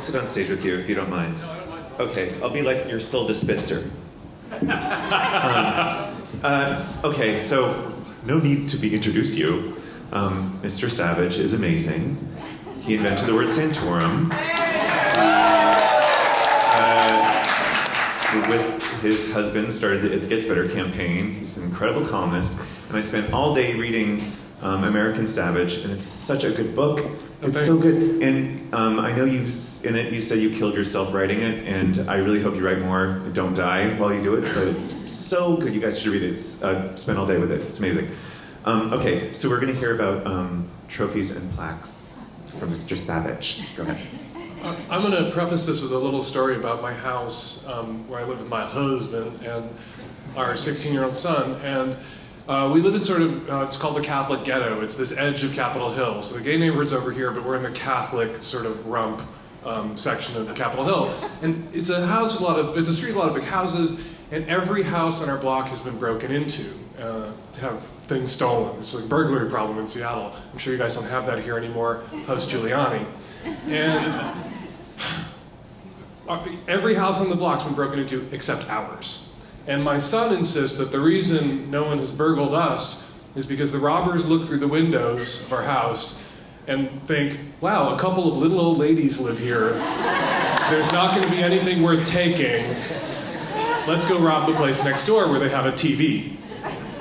sit on stage with you if you don't mind. No, I don't mind. Okay, I'll be like your Silda Spitzer. Okay, so no need to introduce you. Mr. Savage is amazing. He invented the word Santorum. With his husband, started the It Gets Better campaign. He's an incredible columnist. And I spent all day reading American Savage, and it's such a good book. It's so good. And I know you said you killed yourself writing it, and I really hope you write more. Don't die while you do it, but it's so good. You guys should read it. Spend all day with it. It's amazing. Okay, so we're going to hear about trophies and plaques from Mr. Savage. Go ahead. I'm going to preface this with a little story about my house where I live with my husband and our 16-year-old son. And we live in sort of, it's called the Catholic ghetto. It's this edge of Capitol Hill. So the gay neighborhood's over here, but we're in the Catholic sort of rump section of Capitol Hill. And it's a house with it's a street with a lot of big houses, and every house on our block has been broken into to have things stolen. It's like a burglary problem in Seattle. I'm sure you guys don't have that here anymore, post-Giuliani. And every house on the block's been broken into except ours. And my son insists that the reason no one has burgled us is because the robbers look through the windows of our house and think, wow, a couple of little old ladies live here. There's not going to be anything worth taking. Let's go rob the place next door where they have a TV.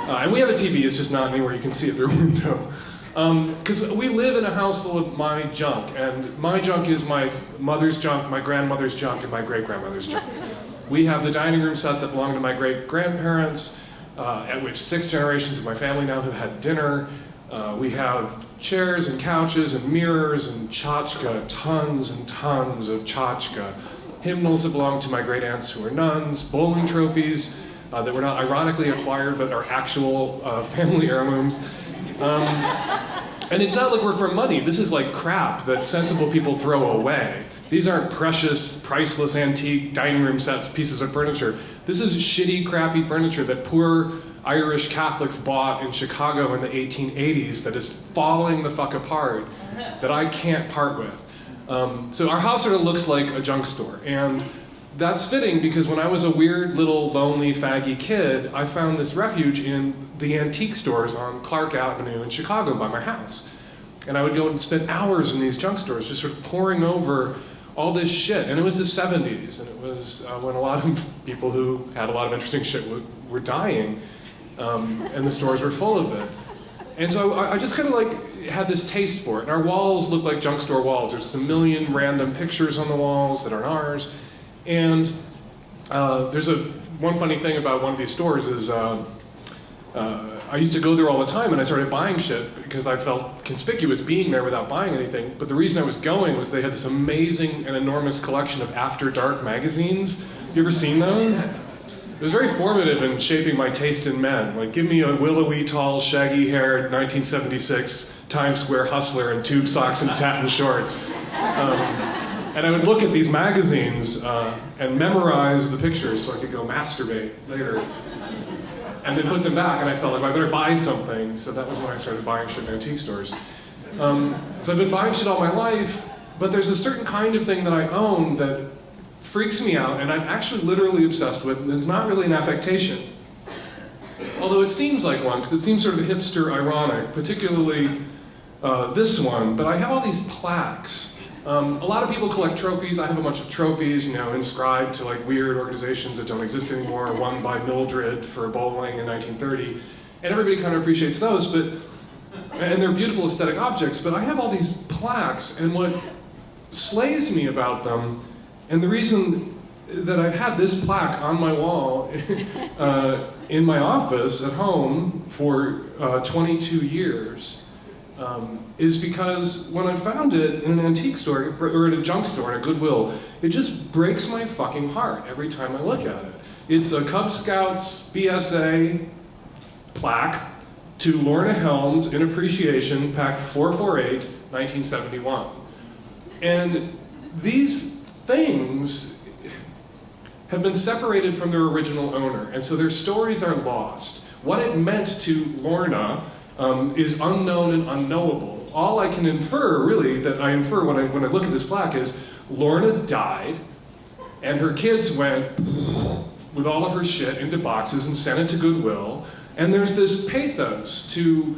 And we have a TV, it's just not anywhere you can see it through a window. Because we live in a house full of my junk, and my junk is my mother's junk, my grandmother's junk, and my great-grandmother's junk. We have the dining room set that belonged to my great-grandparents, at which 6 generations of my family now have had dinner. We have chairs and couches and mirrors and tchotchke, tons and tons of tchotchke. Hymnals that belong to my great-aunts who are nuns, bowling trophies that were not ironically acquired but are actual family heirlooms. And it's not like we're for money. This is like crap that sensible people throw away. These aren't precious, priceless, antique dining room sets, pieces of furniture. This is shitty, crappy furniture that poor Irish Catholics bought in Chicago in the 1880s that is falling the fuck apart, that I can't part with. So our house sort of looks like a junk store. And that's fitting because when I was a weird little lonely faggy kid, I found this refuge in the antique stores on Clark Avenue in Chicago by my house. And I would go and spend hours in these junk stores just sort of poring over all this shit. And it was the 70s, and it was when a lot of people who had a lot of interesting shit were dying, and the stores were full of it. And so I just kind of like had this taste for it. And our walls look like junk store walls. There's just a million random pictures on the walls that aren't ours. And there's one funny thing about one of these stores is I used to go there all the time, and I started buying shit because I felt conspicuous being there without buying anything. But the reason I was going was they had this amazing and enormous collection of After Dark magazines. You ever seen those? It was very formative in shaping my taste in men. Like, give me a willowy, tall, shaggy-haired 1976 Times Square hustler in tube socks and satin shorts. And I would look at these magazines and memorize the pictures so I could go masturbate later. And then put them back, and I felt like I better buy something. So that was when I started buying shit in antique stores. So I've been buying shit all my life, but there's a certain kind of thing that I own that freaks me out, and I'm actually literally obsessed with, and it's not really an affectation. Although it seems like one, because it seems sort of hipster ironic, particularly this one, but I have all these plaques. A lot of people collect trophies. I have a bunch of trophies, inscribed to like weird organizations that don't exist anymore, won by Mildred for bowling in 1930. And everybody kind of appreciates those, and they're beautiful aesthetic objects, but I have all these plaques, and what slays me about them, and the reason that I've had this plaque on my wall in my office at home for 22 years, is because when I found it in an antique store, or at a junk store, in a Goodwill, it just breaks my fucking heart every time I look at it. It's a Cub Scouts BSA plaque to Lorna Helms in appreciation, pack 448, 1971. And these things have been separated from their original owner, and so their stories are lost. What it meant to Lorna is unknown and unknowable. All I can infer, really, that I infer when I look at this plaque is Lorna died, and her kids went with all of her shit into boxes and sent it to Goodwill. And there's this pathos to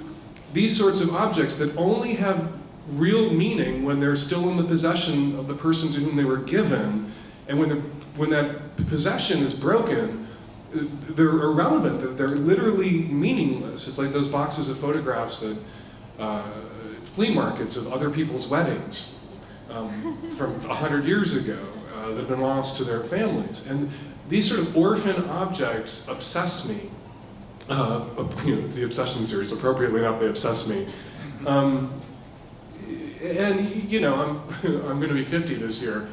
these sorts of objects that only have real meaning when they're still in the possession of the person to whom they were given. And when that possession is broken, they're irrelevant. They're literally meaningless. It's like those boxes of photographs at flea markets of other people's weddings from 100 years ago that have been lost to their families. And these sort of orphan objects obsess me. The Obsession series, appropriately enough, they obsess me. And you know, I'm going to be 50 this year,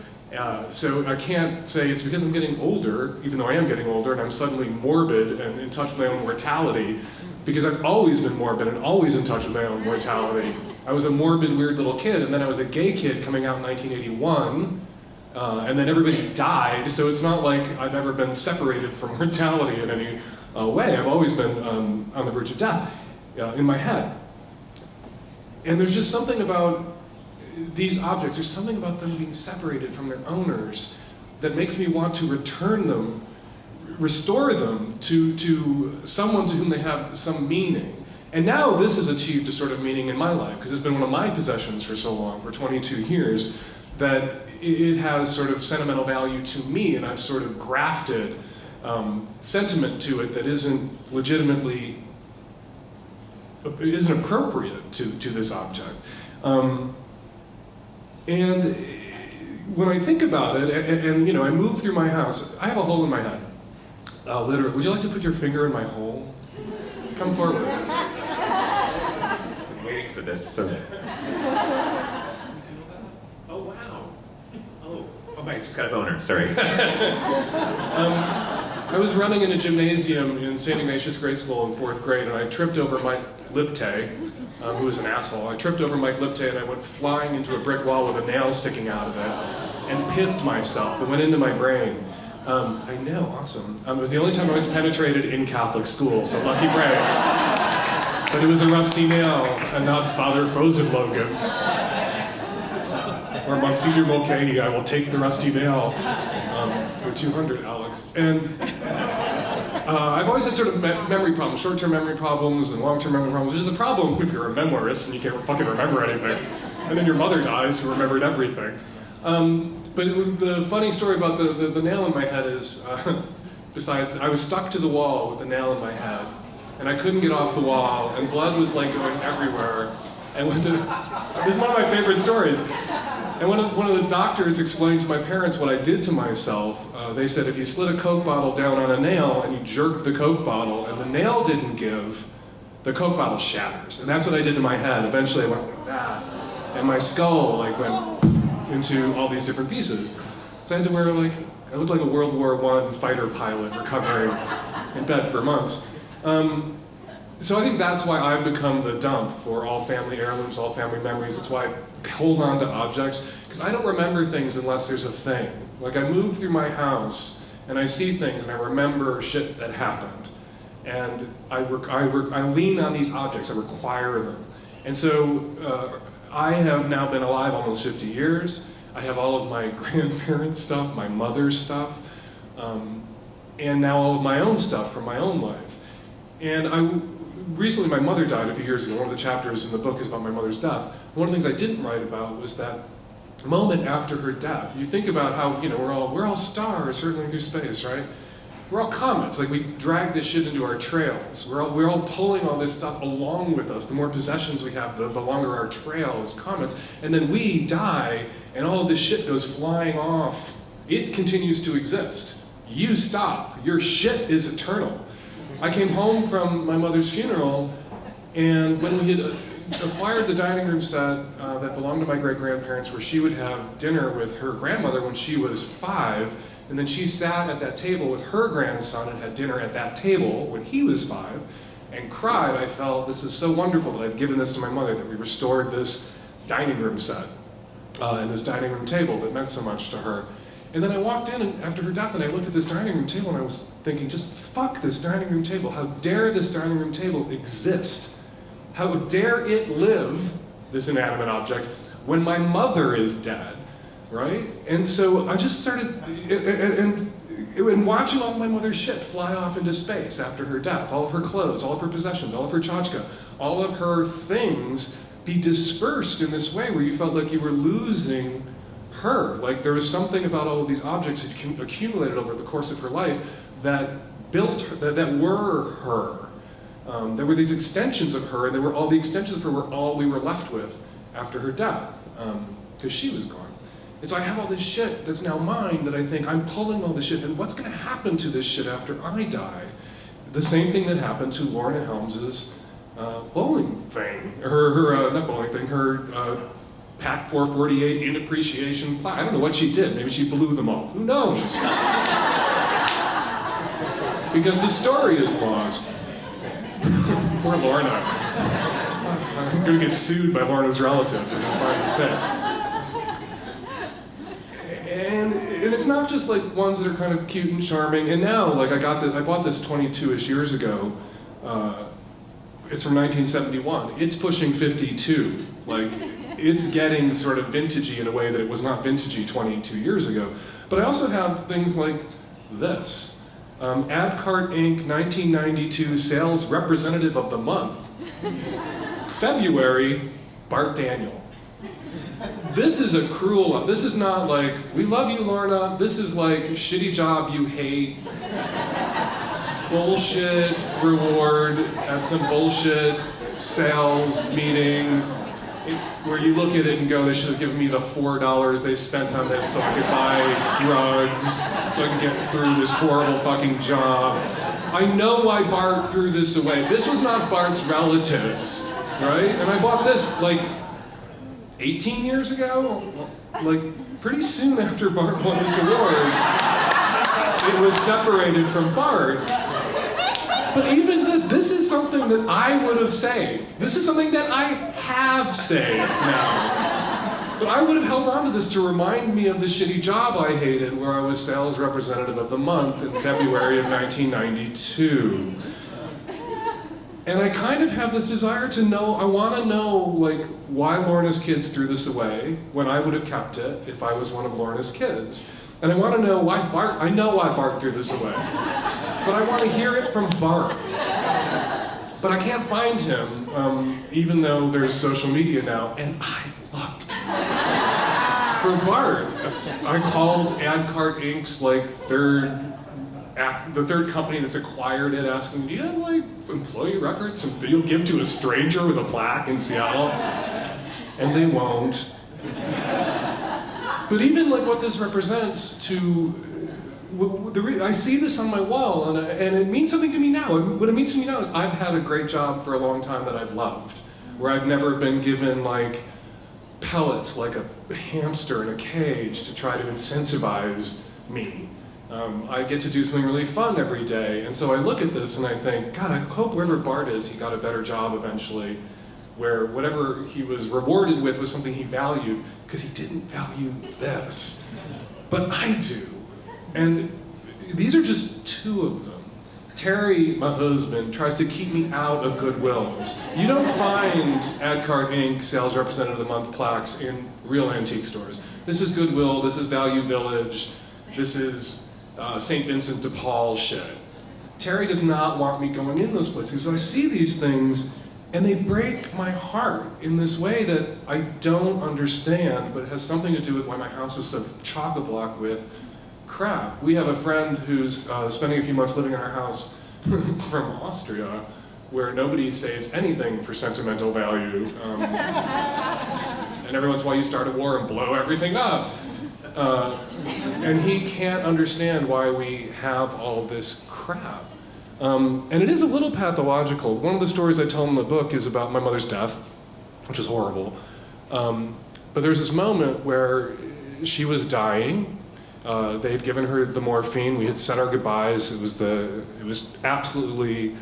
so I can't say it's because I'm getting older, even though I am getting older, and I'm suddenly morbid and in touch with my own mortality, because I've always been morbid and always in touch with my own mortality. I was a morbid, weird little kid, and then I was a gay kid coming out in 1981, and then everybody died, so it's not like I've ever been separated from mortality in any way. I've always been on the verge of death in my head. And there's just something about these objects, there's something about them being separated from their owners that makes me want to return them, restore them to someone to whom they have some meaning. And now this has achieved a sort of meaning in my life, because it's been one of my possessions for so long, for 22 years, that it has sort of sentimental value to me, and I've sort of grafted sentiment to it that isn't legitimately, isn't appropriate to this object. And when I think about it, and you know, I move through my house, I have a hole in my head. Literally, would you like to put your finger in my hole? Come forward. I've been waiting for this. So. Oh wow. Oh, I just got a boner. Sorry. I was running in a gymnasium in St. Ignatius grade school in 4th grade, and I tripped over Mike Liptay, who was an asshole. I tripped over Mike Liptay, and I went flying into a brick wall with a nail sticking out of it, and pithed myself. It went into my brain. I know, awesome. It was the only time I was penetrated in Catholic school, so lucky break. But it was a rusty nail, and not Father Frozen Logan. Or Monsignor Mulcahy, I will take the rusty nail for 200, Alex. And I've always had sort of memory problems, short-term memory problems and long-term memory problems, which is a problem if you're a memoirist and you can't fucking remember anything. And then your mother dies who remembered everything. But the funny story about the nail in my head is, besides, I was stuck to the wall with the nail in my head, and I couldn't get off the wall, and blood was like going everywhere. And this is one of my favorite stories. And one of the doctors explained to my parents what I did to myself. They said, if you slid a Coke bottle down on a nail and you jerked the Coke bottle and the nail didn't give, the Coke bottle shatters. And that's what I did to my head. Eventually I went like that. And my skull like went into all these different pieces. So I had to wear I looked like a World War I fighter pilot recovering in bed for months. So I think that's why I've become the dump for all family heirlooms, all family memories. It's why I hold on to objects, because I don't remember things unless there's a thing. Like I move through my house and I see things and I remember shit that happened. And I lean on these objects, I require them. And so I have now been alive almost 50 years. I have all of my grandparents' stuff, my mother's stuff, and now all of my own stuff from my own life. And recently my mother died a few years ago. One of the chapters in the book is about my mother's death. One of the things I didn't write about was that moment after her death. You think about how, you know, we're all stars hurtling through space, right? We're all comets. Like we drag this shit into our trails. We're all pulling all this stuff along with us. The more possessions we have, the longer our trail as comets. And then we die, and all of this shit goes flying off. It continues to exist. You stop. Your shit is eternal. I came home from my mother's funeral, and when we had acquired the dining room set that belonged to my great-grandparents, where she would have dinner with her grandmother when she was 5, and then she sat at that table with her grandson and had dinner at that table when he was 5, and cried. I felt, this is so wonderful that I've given this to my mother, that we restored this dining room set and this dining room table that meant so much to her. And then I walked in after her death and I looked at this dining room table and I was thinking, just fuck this dining room table. How dare this dining room table exist? How dare it live, this inanimate object, when my mother is dead? right? And so I just started, and watching all my mother's shit fly off into space after her death, all of her clothes, all of her possessions, all of her tchotchke, all of her things be dispersed in this way where you felt like you were losing her. Like there was something about all of these objects that accumulated over the course of her life that built her, that were her. There were these extensions of her, and there were all the extensions of her were all we were left with after her death, because she was gone. And so I have all this shit that's now mine that I think I'm pulling all this shit, and what's going to happen to this shit after I die? The same thing that happened to Lorna Helms's bowling thing, her not bowling thing, her PAC 448 in appreciation plaque. I don't know what she did. Maybe she blew them all. Who knows? Because the story is lost. Poor Lorna. I'm gonna get sued by Lorna's relatives if I find this tape. And it's not just like ones that are kind of cute and charming. And now, like I bought this 22-ish years ago. It's from 1971. It's pushing 52. Like, it's getting sort of vintagey in a way that it was not vintagey 22 years ago. But I also have things like this. Adcart Inc. 1992 Sales Representative of the Month. February, Bart Daniel. This is a cruel, this is not like, we love you, Lorna. This is like, shitty job you hate. Bullshit reward at some bullshit sales meeting where you look at it and go, they should have given me the $4 they spent on this so I could buy drugs, so I can get through this horrible fucking job. I know why Bart threw this away. This was not Bart's relatives, right? And I bought this like 18 years ago, like pretty soon after Bart won this award. It was separated from Bart. But even this is something that I would have saved. This is something that I have saved now. But I would have held on to this to remind me of the shitty job I hated where I was sales representative of the month in February of 1992. And I kind of have this desire to know, I want to know, like, why Lorna's kids threw this away when I would have kept it if I was one of Lorna's kids. And I want to know why Bart, I know why Bart threw this away. But I want to hear it from Bart. But I can't find him, even though there's social media now, and I looked. For Bart, I called Adcart Inc.'s like the third company that's acquired it, asking, do you have like employee records that you'll give to a stranger with a plaque in Seattle? And they won't. But even like what this represents to, I see this on my wall, and it means something to me now. What it means to me now is I've had a great job for a long time that I've loved, where I've never been given like pellets like a hamster in a cage to try to incentivize me. I get to do something really fun every day, and so I look at this and I think, God, I hope wherever Bart is, he got a better job eventually, where whatever he was rewarded with was something he valued, because he didn't value this. But I do. And these are just two of them. Terry, my husband, tries to keep me out of Goodwills. You don't find Adcart Inc. Sales Representative of the Month plaques in real antique stores. This is Goodwill, this is Value Village, this is St. Vincent de Paul shit. Terry does not want me going in those places. So I see these things and they break my heart in this way that I don't understand, but it has something to do with why my house is so chock-a-block with crap. We have a friend who's spending a few months living in our house from Austria, where nobody saves anything for sentimental value. And every once in a while you start a war and blow everything up. And he can't understand why we have all this crap. And it is a little pathological. One of the stories I tell in the book is about my mother's death, which is horrible. But there's this moment where she was dying. They had given her the morphine. We had said our goodbyes. It was absolutely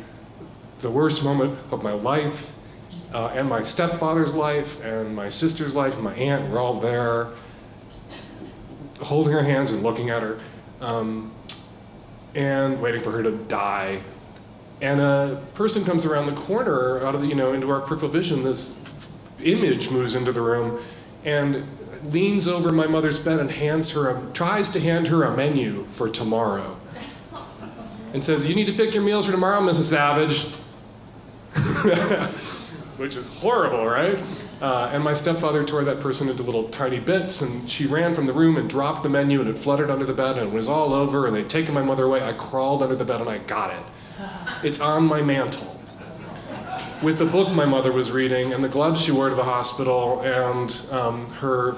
the worst moment of my life, and my stepfather's life, and my sister's life, and my aunt were all there, holding her hands and looking at her, and waiting for her to die. And a person comes around the corner out of the, into our peripheral vision. This image moves into the room, and leans over my mother's bed and tries to hand her a menu for tomorrow. And says, "You need to pick your meals for tomorrow, Mrs. Savage." Which is horrible, right? And my stepfather tore that person into little tiny bits, and she ran from the room and dropped the menu, and it fluttered under the bed, and it was all over, and they'd taken my mother away. I crawled under the bed, and I got it. It's on my mantle, with the book my mother was reading, and the gloves she wore to the hospital, and her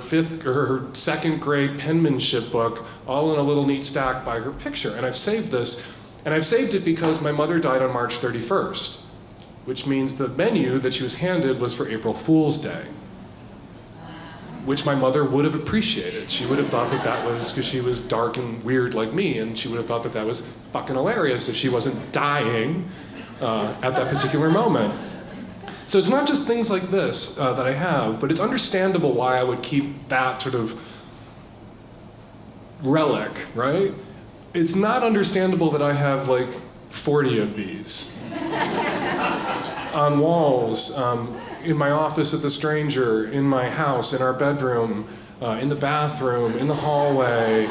second grade penmanship book, all in a little neat stack by her picture. And I've saved this, and I've saved it because my mother died on March 31st. Which means the menu that she was handed was for April Fool's Day, which my mother would have appreciated. She would have thought that was because she was dark and weird like me, and she would have thought that was fucking hilarious if she wasn't dying at that particular moment. So it's not just things like this that I have, but it's understandable why I would keep that sort of relic, right? It's not understandable that I have like 40 of these. On walls, in my office at the Stranger, in my house, in our bedroom, in the bathroom, in the hallway.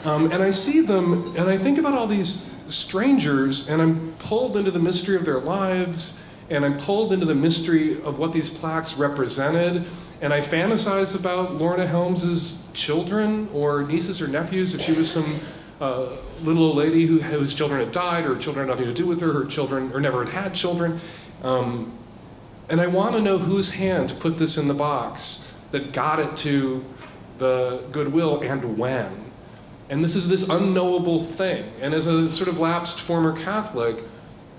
And I see them, and I think about all these strangers, and I'm pulled into the mystery of their lives, and I'm pulled into the mystery of what these plaques represented, and I fantasize about Lorna Helms's children, or nieces or nephews, if she was some little old lady whose children had died, or children had nothing to do with her children, or never had children. And I want to know whose hand put this in the box that got it to the Goodwill and when. And this is this unknowable thing. And as a sort of lapsed former Catholic,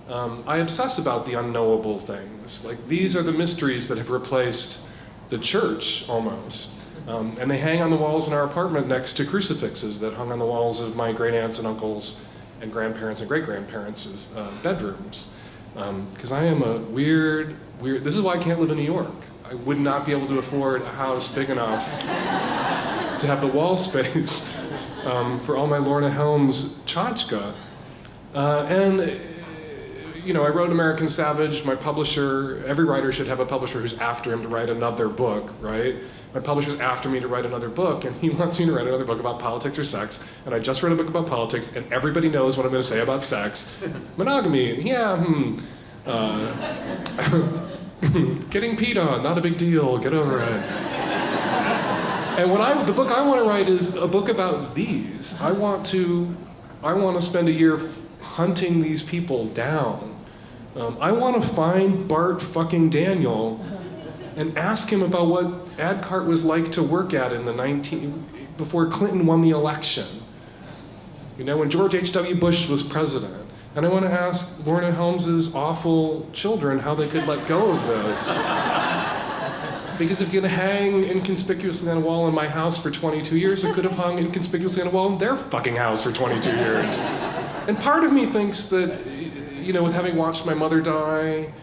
I obsess about the unknowable things. Like, these are the mysteries that have replaced the church, almost. And they hang on the walls in our apartment next to crucifixes that hung on the walls of my great aunts and uncles and grandparents and great-grandparents' bedrooms. Because I am a weird... This is why I can't live in New York. I would not be able to afford a house big enough to have the wall space for all my Lorna Helms tchotchke. I wrote American Savage. My publisher, every writer should have a publisher who's after him to write another book, right? My publisher's after me to write another book, and he wants me to write another book about politics or sex, and I just read a book about politics, and everybody knows what I'm going to say about sex. Monogamy, getting peed on, not a big deal, get over it. And the book I want to write is a book about these. I want to spend a year hunting these people down. I want to find Bart fucking Daniel and ask him about what AdCart was like to work at before Clinton won the election. When George H.W. Bush was president. And I want to ask Lorna Helms's awful children how they could let go of this. Because if you're going to hang inconspicuously on a wall in my house for 22 years, it could have hung inconspicuously on a wall in their fucking house for 22 years. And part of me thinks that, with having watched my mother die,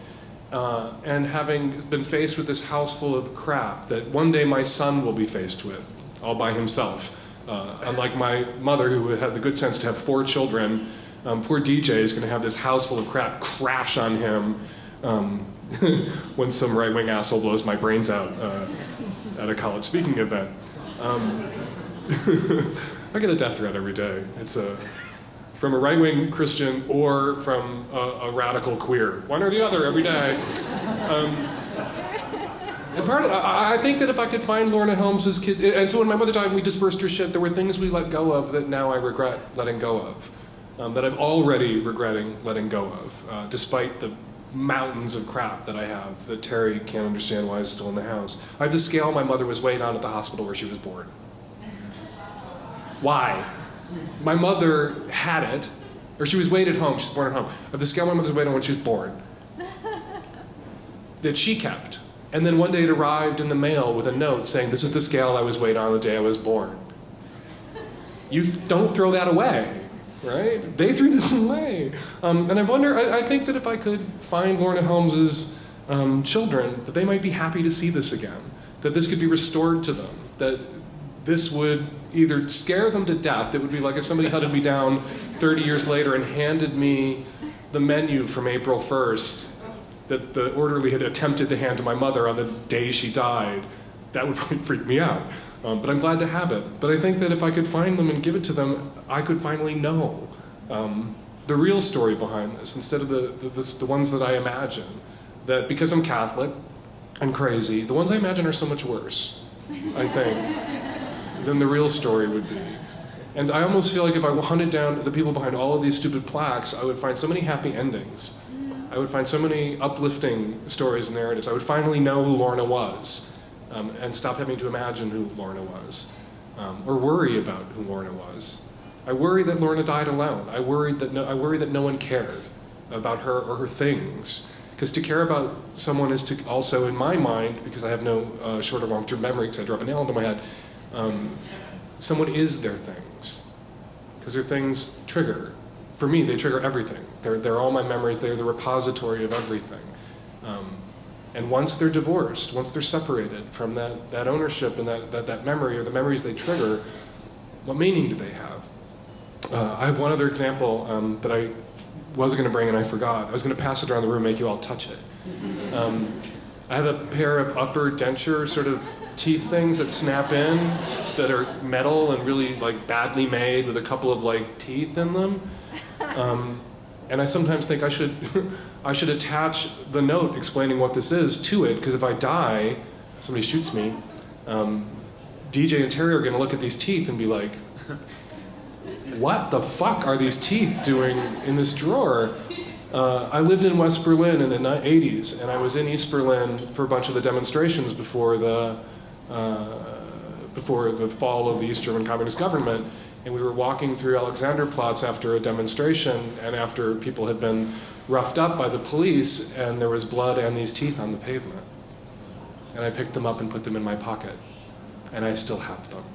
and having been faced with this house full of crap that one day my son will be faced with, all by himself. Unlike my mother, who had the good sense to have 4 children, poor DJ is going to have this house full of crap crash on him when some right-wing asshole blows my brains out at a college speaking event. I get a death threat every day. It's from a right-wing Christian or from a radical queer. One or the other every day. And I think that if I could find Lorna Helms's kids... And so when my mother died and we dispersed her shit, there were things we let go of that now I regret letting go of. That I'm already regretting letting go of, despite the mountains of crap that I have that Terry can't understand why it's still in the house. I have the scale my mother was weighed on at the hospital where she was born. Why? My mother had it, or she was weighed at home, she was born at home. I have the scale my mother was weighed on when she was born, that she kept. And then one day it arrived in the mail with a note saying, "This is the scale I was weighed on the day I was born." You don't throw that away. Right? They threw this away. And I wonder, I think that if I could find Lorna Helms's children, that they might be happy to see this again. That this could be restored to them. That this would either scare them to death. It would be like if somebody hunted me down 30 years later and handed me the menu from April 1st that the orderly had attempted to hand to my mother on the day she died. that would probably freak me out. But I'm glad to have it. But I think that if I could find them and give it to them, I could finally know the real story behind this, instead of the ones that I imagine. That because I'm Catholic and crazy, the ones I imagine are so much worse, I think, than the real story would be. And I almost feel like if I hunted down the people behind all of these stupid plaques, I would find so many happy endings. I would find so many uplifting stories and narratives. I would finally know who Lorna was, and stop having to imagine who Lorna was, or worry about who Lorna was. I worry that Lorna died alone. I worry that no one cared about her or her things. Because to care about someone is to also, in my mind, because I have no short or long-term memory, because I drop a nail into my head, someone is their things. Because their things trigger. For me, they trigger everything. They're all my memories. They're the repository of everything. And once they're divorced, once they're separated from that ownership and that memory or the memories they trigger, what meaning do they have? I have one other example that I was going to bring and I forgot. I was going to pass it around the room, make you all touch it. I have a pair of upper denture sort of teeth things that snap in, that are metal and really like badly made with a couple of like teeth in them. And I sometimes think I should attach the note explaining what this is to it, because if I die, somebody shoots me, DJ and Terry are going to look at these teeth and be like, what the fuck are these teeth doing in this drawer? I lived in West Berlin in the 80s, and I was in East Berlin for a bunch of the demonstrations before the fall of the East German Communist government. And we were walking through Alexanderplatz after a demonstration, and after people had been roughed up by the police, and there was blood and these teeth on the pavement. And I picked them up and put them in my pocket, and I still have them.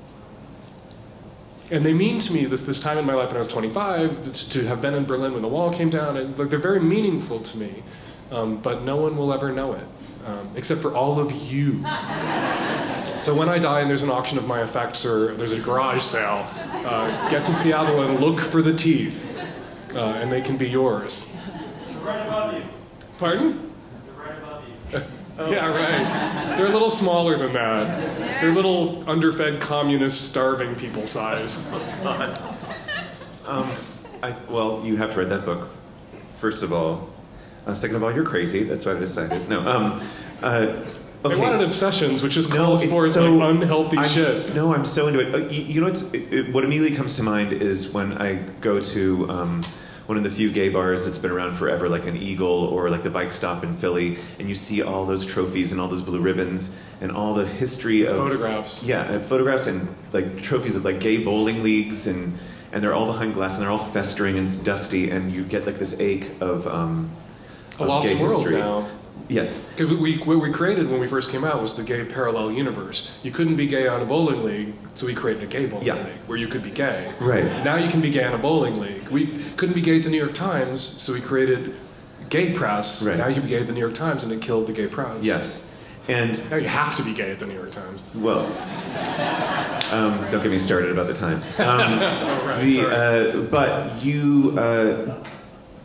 And they mean to me this time in my life when I was 25, to have been in Berlin when the wall came down, and they're very meaningful to me, but no one will ever know it, except for all of you. So when I die and there's an auction of my effects or there's a garage sale, get to Seattle and look for the teeth, and they can be yours. They're right above you. Pardon? They're right above you. Yeah, right. They're a little smaller than that. They're little underfed communist starving people sized. Well, you have to read that book, first of all. Second of all, you're crazy. That's what I decided. No. Okay. They wanted Obsessions, which is calls for like unhealthy shit. No, I'm so into it. You know, what immediately comes to mind is when I go to one of the few gay bars that's been around forever, like an Eagle or like the Bike Stop in Philly, and you see all those trophies and all those blue ribbons and all the history of photographs. Yeah, and photographs and like trophies of like gay bowling leagues, and they're all behind glass and they're all festering and it's dusty, and you get like this ache of a lost gay world history. now. Yes. Because what we created when we first came out was the gay parallel universe. You couldn't be gay on a bowling league, so we created a gay bowling league where you could be gay. Right. Now you can be gay on a bowling league. We couldn't be gay at the New York Times, so we created gay press. Right. Now you can be gay at the New York Times, and it killed the gay press. Yes. And now you have to be gay at the New York Times. Well, don't get me started about the Times. But you.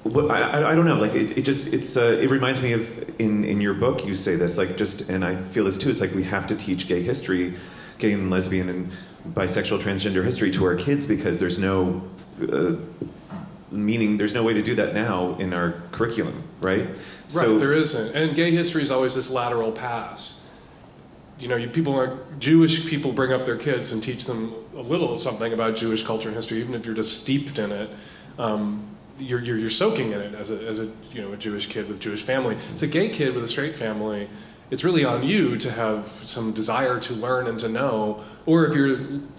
I don't know. Like it reminds me of in your book you say this and I feel this too. It's like we have to teach gay history, gay and lesbian and bisexual transgender history to our kids, because there's no meaning. There's no way to do that now in our curriculum, right? Right. There isn't. And gay history is always this lateral pass. You know, Jewish people bring up their kids and teach them a little something about Jewish culture and history, even if you're just steeped in it. You're soaking in it as a Jewish kid with a Jewish family. It's a gay kid with a straight family. It's really on you to have some desire to learn and to know. Or if you're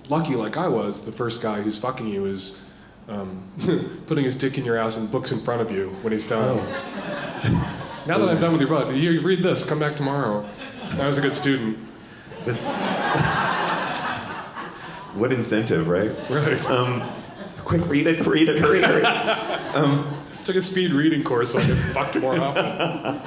lucky like I was, the first guy who's fucking you is putting his dick in your ass and books in front of you when he's done. Now that I'm done with your butt, you read this. Come back tomorrow. I was a good student. What incentive, right? Right. Quick, read it, hurry. Took a speed reading course so I could fuck more often.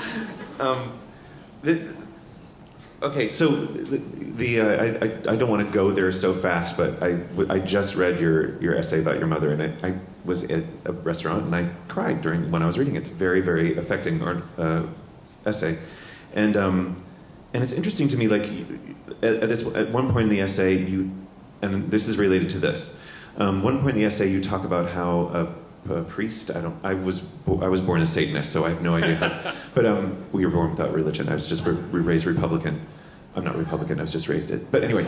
Okay, so I don't want to go there so fast, but I just read your essay about your mother, and I was at a restaurant and I cried when I was reading it. It's a very, very affecting essay, and And it's interesting to me, like, at one point in the essay, and this is related to this. One point in the essay, you talk about how a priest. I was born a Satanist, so I have no idea how. But we were born without religion. I was just raised Republican. I'm not Republican. I was just raised it. But anyway,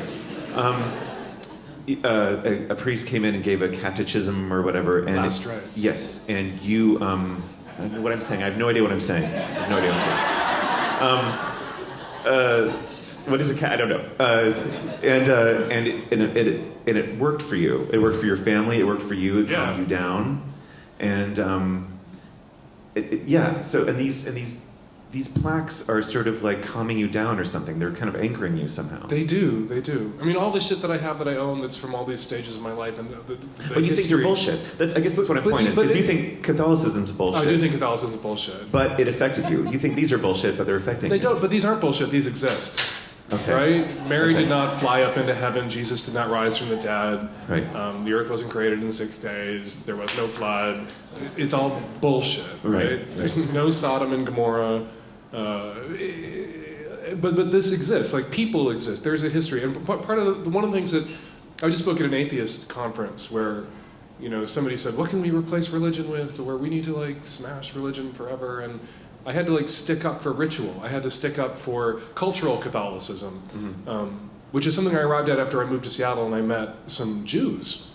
a priest came in and gave a catechism or whatever. And Last rites. Yes, and you. I don't know what I'm saying. I have no idea what I'm saying. I have no idea what I'm saying. What is a cat? I don't know. And it worked for you. It worked for your family. It worked for you. It calmed you down. And So these plaques are sort of like calming you down or something. They're kind of anchoring you somehow. They do. I mean, all the shit that I have that I own that's from all these stages of my life and the But you think they're bullshit. I guess that's what my point is. Because you think Catholicism's bullshit. I do think Catholicism's bullshit. But it affected you. You think these are bullshit, but they're affecting you. They don't. But these aren't bullshit. These exist. Okay. Right? Mary did not fly up into heaven. Jesus did not rise from the dead. Right. The earth wasn't created in 6 days. There was no flood. It's all bullshit. Right? There's no Sodom and Gomorrah. But this exists. Like, people exist. There's a history. And one of the things that I just spoke at an atheist conference where, somebody said, "What can we replace religion with?" Or we need to like smash religion forever. And I had to like stick up for ritual. I had to stick up for cultural Catholicism, which is something I arrived at after I moved to Seattle and I met some Jews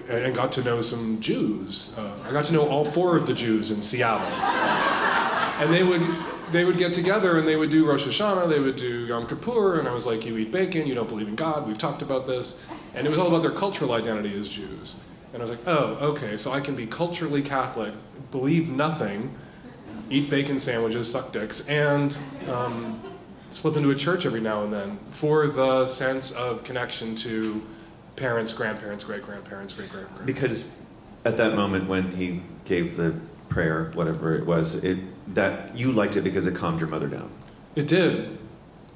and got to know some Jews. I got to know all 4 of the Jews in Seattle, and they would get together and they would do Rosh Hashanah, they would do Yom Kippur, and I was like, "You eat bacon, you don't believe in God. We've talked about this," and it was all about their cultural identity as Jews. And I was like, "Oh, okay, so I can be culturally Catholic, believe nothing." Eat bacon sandwiches, suck dicks, and slip into a church every now and then for the sense of connection to parents, grandparents, great-grandparents, great-great-grandparents. Because at that moment when he gave the prayer, whatever it was, that you liked it because it calmed your mother down. It did.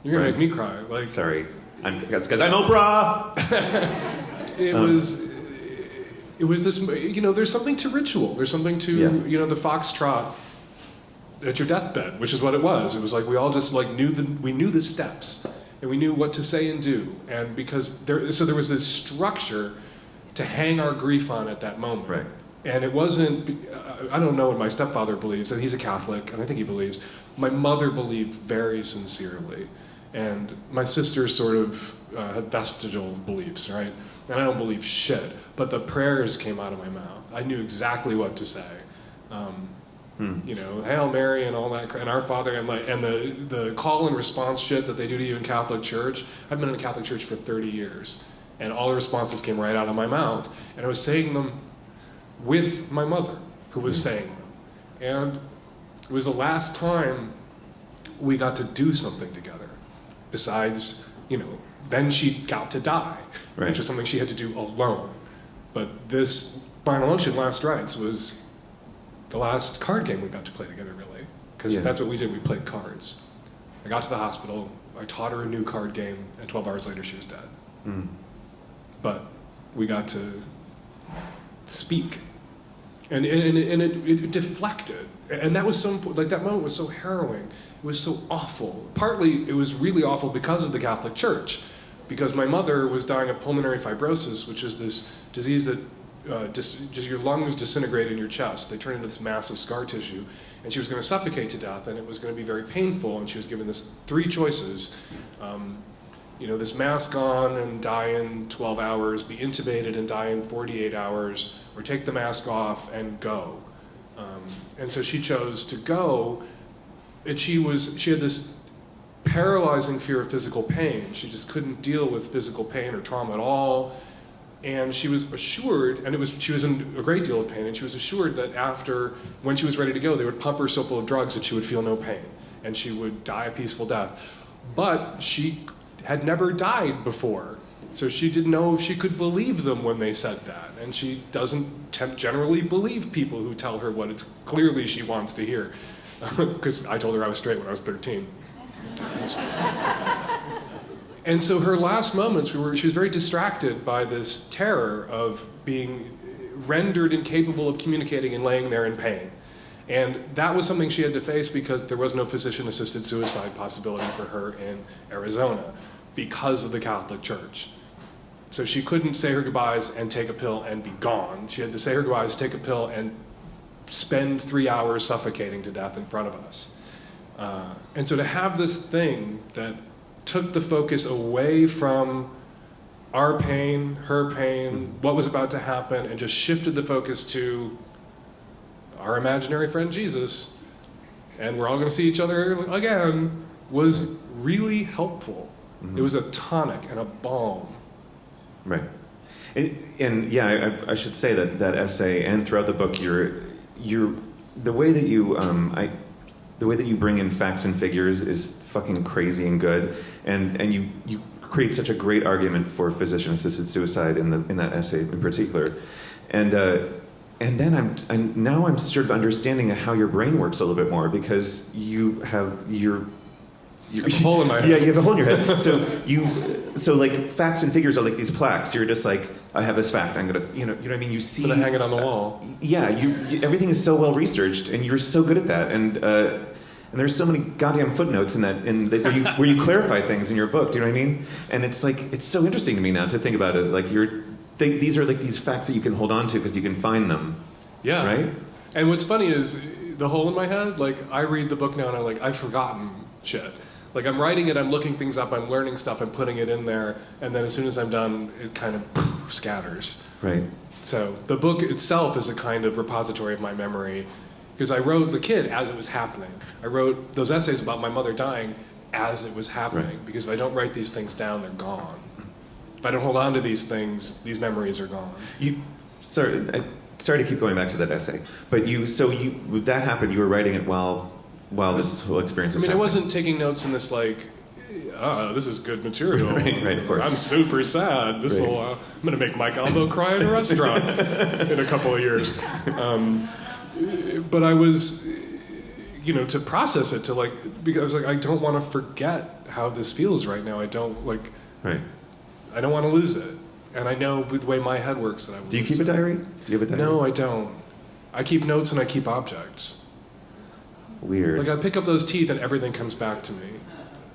You're gonna make me cry. Like, sorry, that's because I'm Oprah. It was this. There's something to ritual. There's something to the foxtrot at your deathbed, which is what it was. It was like we all just like knew the steps, and we knew what to say and do, and because there was this structure to hang our grief on at that moment. Right. And it wasn't. I don't know what my stepfather believes, and he's a Catholic, and I think he believes. My mother believed very sincerely, and my sister sort of had vestigial beliefs, right? And I don't believe shit, but the prayers came out of my mouth. I knew exactly what to say. Hail Mary and all that, and Our Father, and the call and response shit that they do to you in Catholic Church. I've been in a Catholic Church for 30 years, and all the responses came right out of my mouth, and I was saying them with my mother, who was saying them. And it was the last time we got to do something together. Besides, then she got to die, which is something she had to do alone. But this Final Ocean Last Rites was the last card game we got to play together, really. Because that's what we did, we played cards. I got to the hospital, I taught her a new card game, and 12 hours later she was dead. But we got to speak. And it deflected. And that was that moment was so harrowing. It was so awful. Partly it was really awful because of the Catholic Church. Because my mother was dying of pulmonary fibrosis, which is this disease that just your lungs disintegrate in your chest. They turn into this massive scar tissue. And she was going to suffocate to death, and it was going to be very painful. And she was given this 3 choices. This mask on and die in 12 hours, be intubated and die in 48 hours, or take the mask off and go. And so she chose to go, and she had this paralyzing fear of physical pain. She just couldn't deal with physical pain or trauma at all. And she was assured, she was in a great deal of pain, and she was assured that when she was ready to go, they would pump her so full of drugs that she would feel no pain, and she would die a peaceful death. But she had never died before, so she didn't know if she could believe them when they said that. And she doesn't generally believe people who tell her what it's clearly she wants to hear. Because I told her I was straight when I was 13. And so her last moments, she was very distracted by this terror of being rendered incapable of communicating and laying there in pain. And that was something she had to face because there was no physician-assisted suicide possibility for her in Arizona because of the Catholic Church. So she couldn't say her goodbyes and take a pill and be gone. She had to say her goodbyes, take a pill, and spend 3 hours suffocating to death in front of us. And so to have this thing that took the focus away from our pain, her pain, what was about to happen, and just shifted the focus to our imaginary friend Jesus, and we're all going to see each other again, was really helpful. It was a tonic and a balm. Right. And yeah, I should say that essay and throughout the book, you're the way that you bring in facts and figures is fucking crazy and good, and you create such a great argument for physician-assisted suicide in that essay in particular, and then I'm sort of understanding how your brain works a little bit more because you have I have a hole in my head. Yeah, you have a hole in your head. So like facts and figures are like these plaques. You're just like, I have this fact. I'm gonna, you know what I mean. You see, I'm gonna hang it on the wall. Yeah, everything is so well researched, and you're so good at that. And there's so many goddamn footnotes in that, where you clarify things in your book. Do you know what I mean? And it's like it's so interesting to me now to think about it. Like these are like these facts that you can hold on to because you can find them. Yeah. Right. And what's funny is the hole in my head. Like I read the book now and I've forgotten shit. Like I'm writing it, I'm looking things up, I'm learning stuff, I'm putting it in there, and then as soon as I'm done, it kind of scatters. Right. So the book itself is a kind of repository of my memory, because I wrote The Kid as it was happening. I wrote those essays about my mother dying as it was happening, right. Because if I don't write these things down, they're gone. If I don't hold on to these things, these memories are gone. Sorry to keep going back to that essay, but that happened. You were writing it while this whole experience was happening. I wasn't taking notes in this this is good material. right, of course. I'm super sad. I'm going to make Mike Albo cry in a restaurant in a couple of years. But I was, to process it, because I was like, I don't want to forget how this feels right now. I don't want to lose it. And I know with the way my head works that I will. Do you keep a diary? Do you have a diary? No, I don't. I keep notes and I keep objects. Weird. Like I pick up those teeth and everything comes back to me.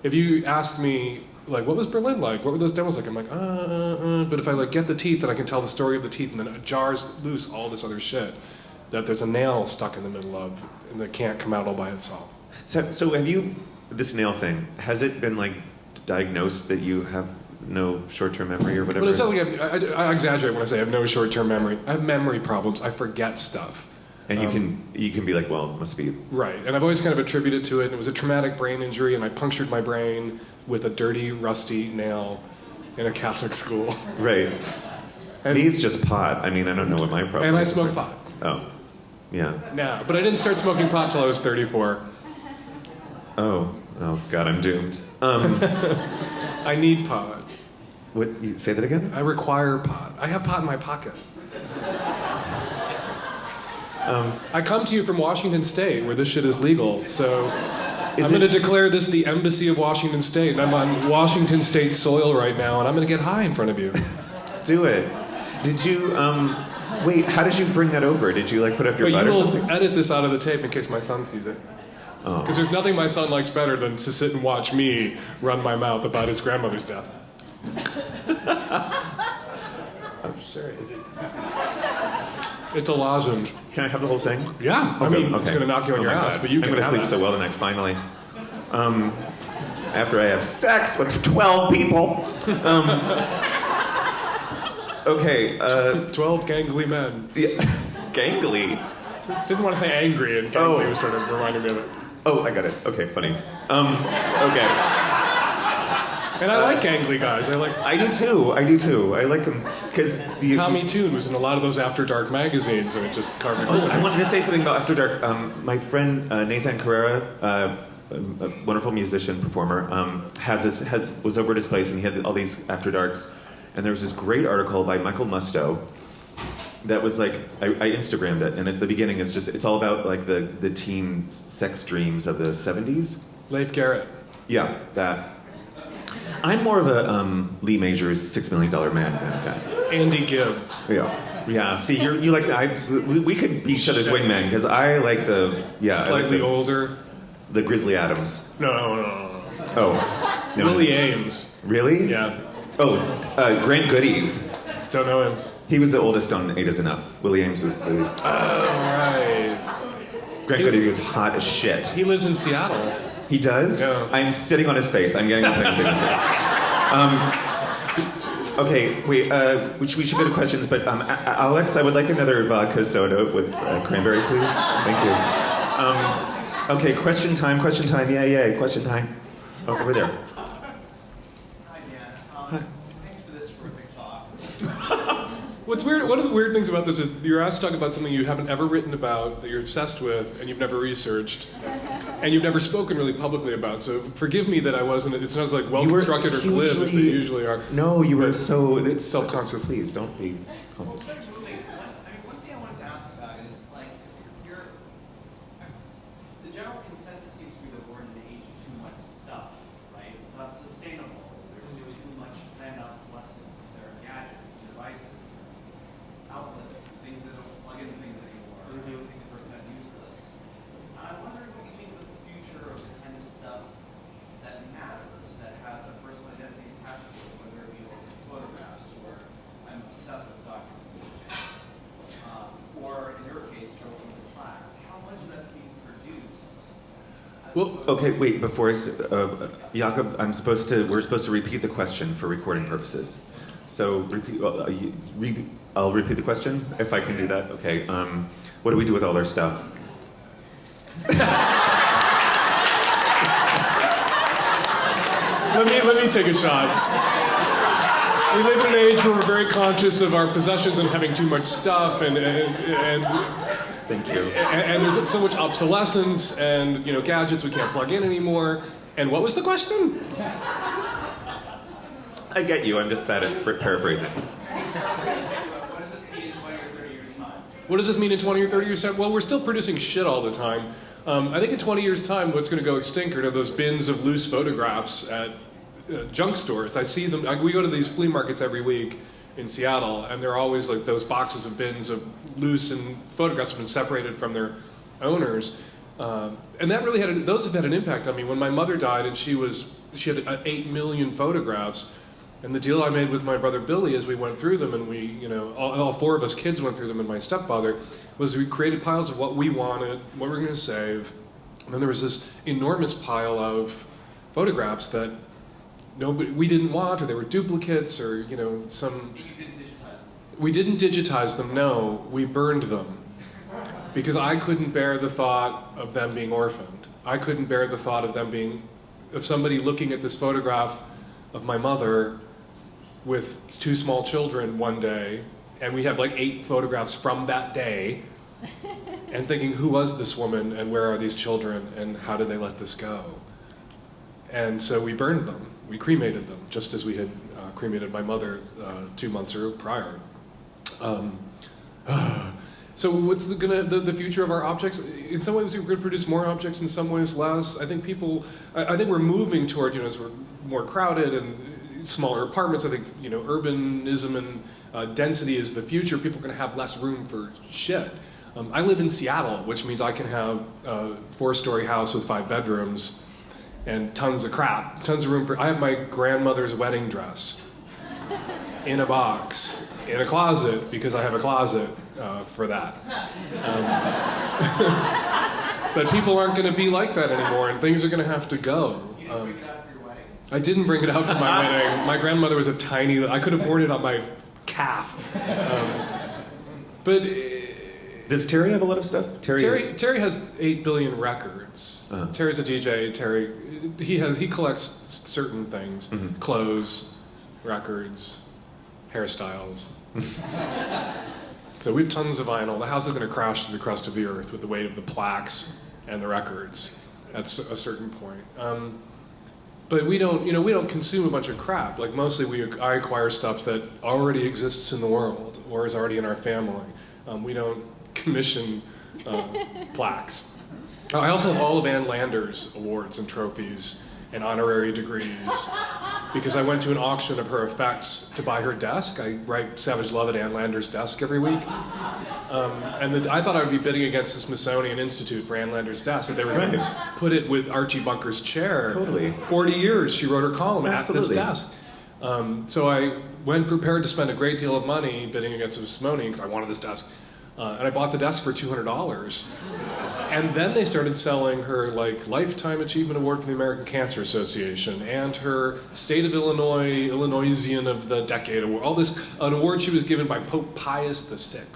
If you asked me, what was Berlin like? What were those demos like? I'm like, But if I get the teeth, then I can tell the story of the teeth, and then it jars loose all this other shit that there's a nail stuck in the middle of, and that can't come out all by itself. So have you, this nail thing, has it been diagnosed that you have no short-term memory or whatever? Well, it's not like I exaggerate when I say I have no short-term memory. I have memory problems. I forget stuff. And you can be like, well, it must be... Right, and I've always kind of attributed to it, and it was a traumatic brain injury, and I punctured my brain with a dirty, rusty nail in a Catholic school. Right. And me, it's just pot. I mean, I don't know what my problem is. And I smoke pot. Oh, yeah. No, but I didn't start smoking pot till I was 34. Oh, God, I'm doomed. I need pot. What? You say that again? I require pot. I have pot in my pocket. I come to you from Washington State, where this shit is legal, so I'm going to declare this the Embassy of Washington State, and I'm on Washington State soil right now, and I'm going to get high in front of you. Do it. Did you, wait, how did you bring that over? Did you, put up your butt or something? You will edit this out of the tape in case my son sees it. Oh. Because there's nothing my son likes better than to sit and watch me run my mouth about his grandmother's death. Oh, sure. Is it... It's a lozenge. Can I have the whole thing? Yeah. Okay. It's going to knock you on your ass, but you can I'm going to sleep so well tonight, finally. After I have sex with 12 people. Okay. 12 gangly men. Yeah. Gangly? Didn't want to say angry, and gangly was sort of reminding me of it. Oh, I got it. Okay, funny. Okay. And I like gangly guys. I do too. I like them because Tommy Toon was in a lot of those After Dark magazines, and it just carved me. I wanted to say something about After Dark. My friend Nathan Carrera, a wonderful musician performer, was over at his place, and he had all these After Darks, and there was this great article by Michael Musto that was I Instagrammed it, and at the beginning it's all about the teen sex dreams of the 70s. Leif Garrett. Yeah, that. I'm more of a Lee Majors $6 Million Man kind of guy. Andy Gibb. Yeah. Yeah, see, you like we could be each other's wingmen because I like the Slightly older. the Grizzly Adams. No. Oh, no. Willie Ames. Really? Yeah. Oh, Grant Goodeve. Don't know him. He was the oldest on Eight Is Enough. Willie Ames was the. Oh, right. Grant Goodeve was hot as shit. He lives in Seattle. He does? Yeah. I'm sitting on his face. I'm getting the thing sitting on his face. Okay, wait. We should go to questions, but Alex, I would like another vodka soda with cranberry, please. Thank you. Okay, question time. Yeah, question time. Oh, over there. Hi, Dan. Thanks for this terrific talk. What's weird? One of the weird things about this is you're asked to talk about something you haven't ever written about, that you're obsessed with, and you've never researched, and you've never spoken really publicly about. So forgive me that I wasn't. It sounds like well constructed or glib as they usually are. No, you were so. It's self-conscious. Please don't be. One thing I wanted to ask about is the general consensus seems to be that we're in the age of too much stuff, right? It's not sustainable. There's too much planned obsolescence. There are gadgets and devices, and outlets, things that don't plug into things anymore, things that are kind of useless. I'm wondering what you think about the future of the kind of stuff that matters, that has a personal identity attached to it, whether it be photographs or I'm obsessed with documents in general. Or in your case, trophies and plaques. How much of that's being produced? Well, okay, wait. Before Jakob, we're supposed to repeat the question for recording purposes. So repeat. I'll repeat the question if I can do that. Okay. What do we do with all our stuff? Let me take a shot. We live in an age where we're very conscious of our possessions and having too much stuff, and Thank you. and there's so much obsolescence, and gadgets we can't plug in anymore. And what was the question? I get you. I'm just bad at paraphrasing. What does this mean in 20 or 30 years' time? What does this mean in 20 or 30 years' time? Well, we're still producing shit all the time. I think in 20 years' time, what's going to go extinct are those bins of loose photographs at junk stores. I see them. We go to these flea markets every week in Seattle, and there are always like those boxes of bins of loose and photographs have been separated from their owners. And that really those have had an impact on me. When my mother died, and she had 8 million photographs. And the deal I made with my brother Billy as we went through them, and we, all 4 of us kids went through them, and my stepfather, was we created piles of what we wanted, what we were going to save. And then there was this enormous pile of photographs that we didn't want, or they were duplicates, or some. You didn't digitize them. We didn't digitize them. No, we burned them because I couldn't bear the thought of them being orphaned. I couldn't bear the thought of somebody looking at this photograph of my mother with 2 small children one day, and we had like 8 photographs from that day, and thinking, who was this woman, and where are these children, and how did they let this go? And so we burned them. We cremated them, just as we had cremated my mother 2 months prior. So what's the future of our objects? In some ways, we're going to produce more objects. In some ways, less. I think I think we're moving toward, as we're more crowded and smaller apartments. I think, urbanism and density is the future. People are going to have less room for shit. I live in Seattle, which means I can have a 4-story house with 5 bedrooms and tons of crap, tons of room for. I have my grandmother's wedding dress in a box in a closet because I have a closet for that. But people aren't going to be like that anymore, and things are going to have to go. You didn't bring it out for your wedding? I didn't bring it out for my wedding. My grandmother was a tiny. I could have worn it on my calf. But Does Terry have a lot of stuff? Terry has 8 billion records. Uh-huh. Terry's a DJ. Terry, he collects certain things: clothes, records, hairstyles. So we have tons of vinyl. The house is going to crash to the crust of the earth with the weight of the plaques and the records at a certain point. But we don't consume a bunch of crap. Like mostly I acquire stuff that already exists in the world or is already in our family. We don't commission plaques. I also have all of Ann Lander's awards and trophies and honorary degrees because I went to an auction of her effects to buy her desk. I write Savage Love at Ann Lander's desk every week. I thought I would be bidding against the Smithsonian Institute for Ann Lander's desk, and they were going to put it with Archie Bunker's chair. Totally. 40 years she wrote her column Absolutely. at this desk. So I went prepared to spend a great deal of money bidding against the Smithsonian because I wanted this desk. And I bought the desk for $200. And then they started selling her Lifetime Achievement Award from the American Cancer Association and her State of Illinoisian of the Decade Award. An award she was given by Pope Pius VI,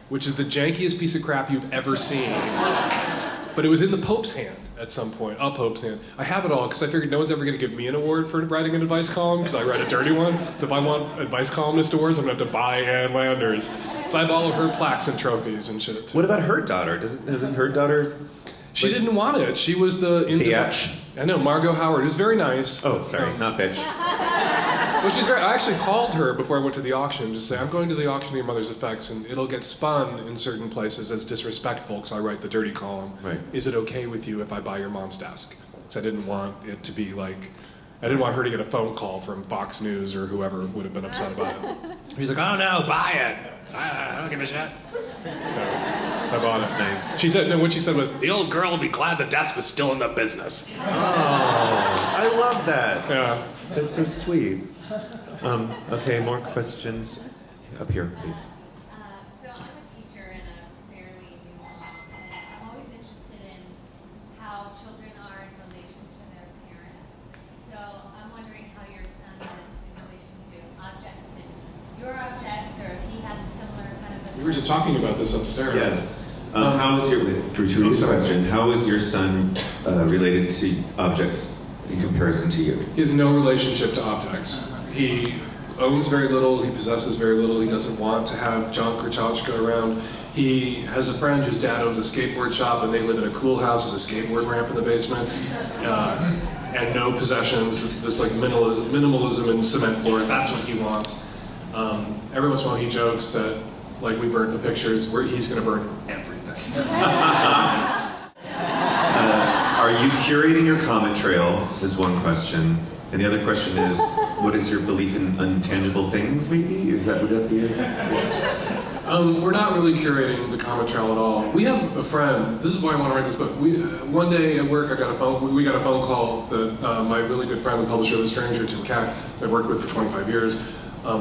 which is the jankiest piece of crap you've ever seen. But it was in the Pope's hand at some point, a Pope's hand. I have it all because I figured no one's ever going to give me an award for writing an advice column because I write a dirty one. So if I want advice columnist awards, I'm going to have to buy Ann Landers. So I have all of her plaques and trophies and shit. What about her daughter? Doesn't her daughter... She didn't want it. She was the... Bitch. I know, Margot Howard. It was very nice. Oh, sorry, not bitch. Well, she's very... I actually called her before I went to the auction to say, I'm going to the auction of your mother's effects, and it'll get spun in certain places as disrespectful because I write the dirty column. Right. Is it okay with you if I buy your mom's desk? Because I didn't want it to be like... I didn't want her to get a phone call from Fox News or whoever would have been upset about it. She's like, oh no, buy it. I don't give a shit. So I bought it. That's nice. She said, no, what she said was, the old girl would be glad the desk was still in the business. Oh, I love that. Yeah. That's so sweet. Okay, more questions up here, please. So I'm a teacher and a fairly new mom, and I'm always interested in how children are in relation to their parents. So I'm wondering how your son is in relation to objects, if your objects, or if he has a similar kind of... We were just talking about this upstairs. Yes. How is your question? How is your son related to objects in comparison to you? He has no relationship to objects. He owns very little, he possesses very little, he doesn't want to have junk or tchotchke around. He has a friend whose dad owns a skateboard shop and they live in a cool house with a skateboard ramp in the basement. And no possessions, this minimalism and cement floors, that's what he wants. Every once in a while he jokes that we burnt the pictures, he's gonna burn everything. Are you curating your comment trail is one question. And the other question is, what is your belief in intangible things, maybe? Would that be it? We're not really curating the comment trail at all. We have a friend, this is why I want to write this book. One day at work, we got a phone call that my really good friend, the publisher of The Stranger, Tim Cack, I've worked with for 25 years.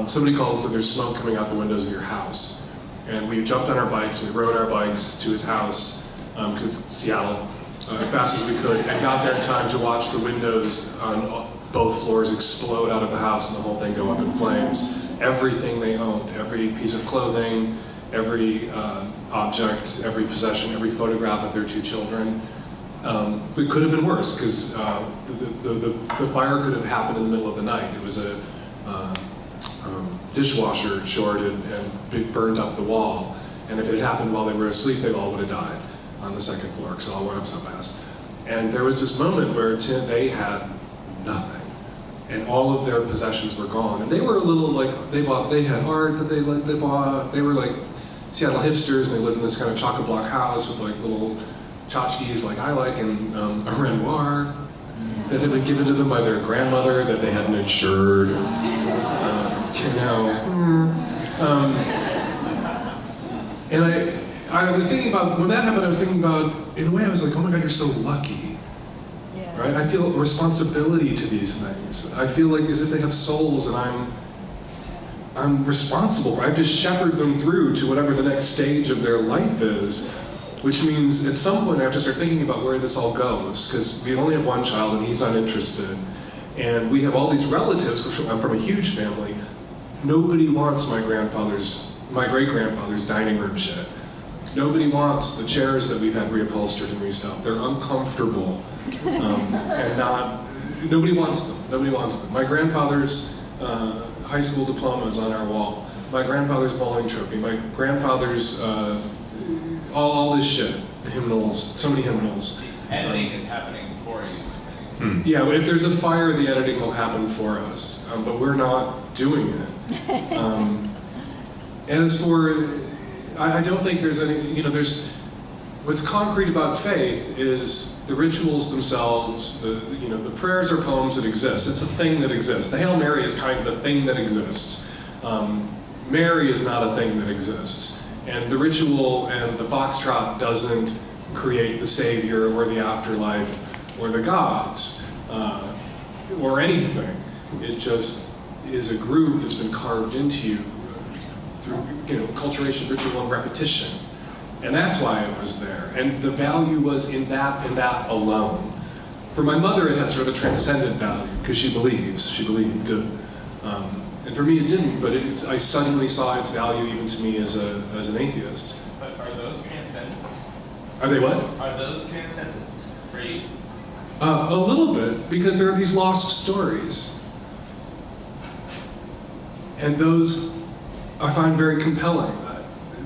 Somebody called and said there's smoke coming out the windows of your house. And we jumped on our bikes, we rode our bikes to his house, because it's Seattle, as fast as we could, and got there in time to watch the windows on both floors explode out of the house and the whole thing go up in flames. Everything they owned, every piece of clothing, every object, every possession, every photograph of their two children. It could have been worse because the fire could have happened in the middle of the night. It was a dishwasher shorted and burned up the wall. And if it had happened while they were asleep, they all would have died on the second floor because it all went up so fast. And there was this moment where they had nothing. And all of their possessions were gone. And they were a little they had art that they bought. They were like Seattle hipsters, and they lived in this kind of chock-a-block house with little tchotchkes like I like, and a Renoir that had been given to them by their grandmother that they hadn't insured. And I was thinking about, when that happened, I was thinking about, in a way I was like, oh my God, you're so lucky. Right? I feel a responsibility to these things. I feel like as if they have souls and I'm responsible. I have to shepherd them through to whatever the next stage of their life is, which means at some point I have to start thinking about where this all goes, because we only have one child and he's not interested. And we have all these relatives, I'm from a huge family. Nobody wants my great-grandfather's dining room shit. Nobody wants the chairs that we've had reupholstered and restuffed. They're uncomfortable. Nobody wants them. Nobody wants them. My grandfather's high school diploma is on our wall. My grandfather's bowling trophy. My grandfather's all this shit. Hymnals. So many hymnals. Editing is happening for you. Yeah, if there's a fire, the editing will happen for us, but we're not doing it. As for, I don't think there's any, what's concrete about faith is the rituals themselves. The prayers are poems that exist. It's a thing that exists. The Hail Mary is kind of the thing that exists. Mary is not a thing that exists. And the ritual and the foxtrot doesn't create the Savior or the afterlife or the gods or anything. It just is a groove that's been carved into you through culturation, ritual, and repetition. And that's why it was there. And the value was in that and that alone. For my mother, it had sort of a transcendent value because she believed. And for me, it didn't. But I suddenly saw its value even to me as an atheist. But are those transcendent? Are they what? Are those transcendent for you? A little bit, because there are these lost stories. And those I find very compelling.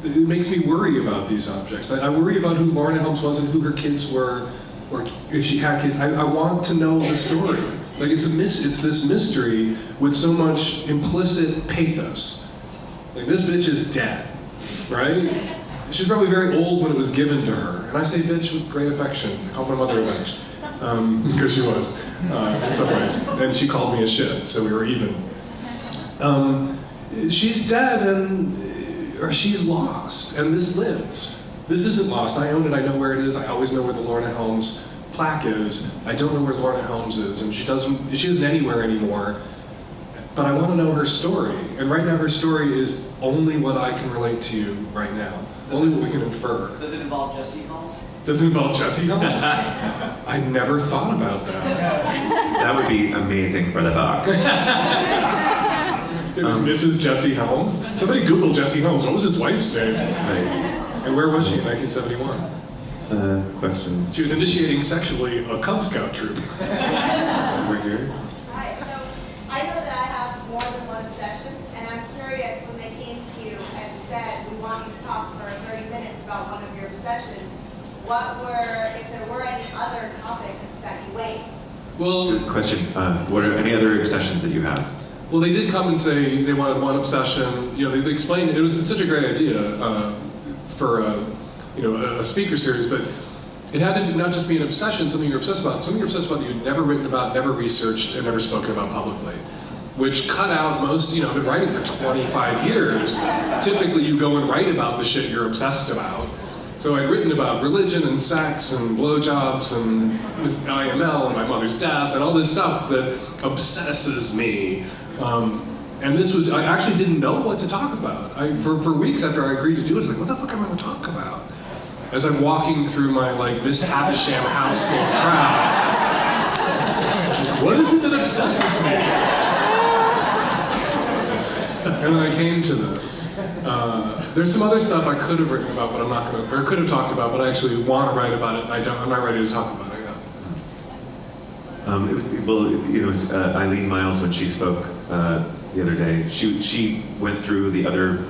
It makes me worry about these objects. I worry about who Lorna Helms was and who her kids were, or if she had kids. I want to know the story. Like it's this mystery with so much implicit pathos. Like this bitch is dead, right? She's probably very old when it was given to her. And I say bitch with great affection. I called my mother a bitch. Because she was, in some ways. And she called me a shit, so we were even. She's dead or she's lost, and this lives. This isn't lost. I own it. I know where it is. I always know where the Lorna Helms plaque is. I don't know where Lorna Helms is, and she isn't anywhere anymore. But I want to know her story. And right now her story is only what I can relate to right now. Only what we can infer. Does it involve Jesse Holmes? Does it involve Jesse Holmes? I never thought about that. That would be amazing for the book. It was Mrs. Jesse Helms. Somebody Google Jesse Helms. What was his wife's name? Right. And where was she in 1971? Questions? She was initiating sexually a Cub Scout troop. Over here. Hi, so I know that I have more than one obsession, and I'm curious when they came to you and said, we want you to talk for 30 minutes about one of your obsessions, if there were any other topics that you weighed? Well, Good question. What are any other obsessions that you have? well, they did come and say they wanted one obsession. They explained it's such a great idea for a speaker series, but it had to not just be an obsession, something you're obsessed about, something you're obsessed about that you'd never written about, never researched, and never spoken about publicly. Which cut out most, I've been writing for 25 years. Typically you go and write about the shit you're obsessed about. So I'd written about religion and sex and blowjobs and IML and my mother's death and all this stuff that obsesses me. And I actually didn't know what to talk about. For weeks after I agreed to do it, I was like, what the fuck am I going to talk about? As I'm walking through my, this Havisham house full of crowd. What is it that obsesses me? And then I came to this. There's some other stuff I could have written about, but I'm not going to, or could have talked about, but I actually want to write about it, and I'm not ready to talk about it yet. Eileen Miles, when she spoke the other day, she went through the other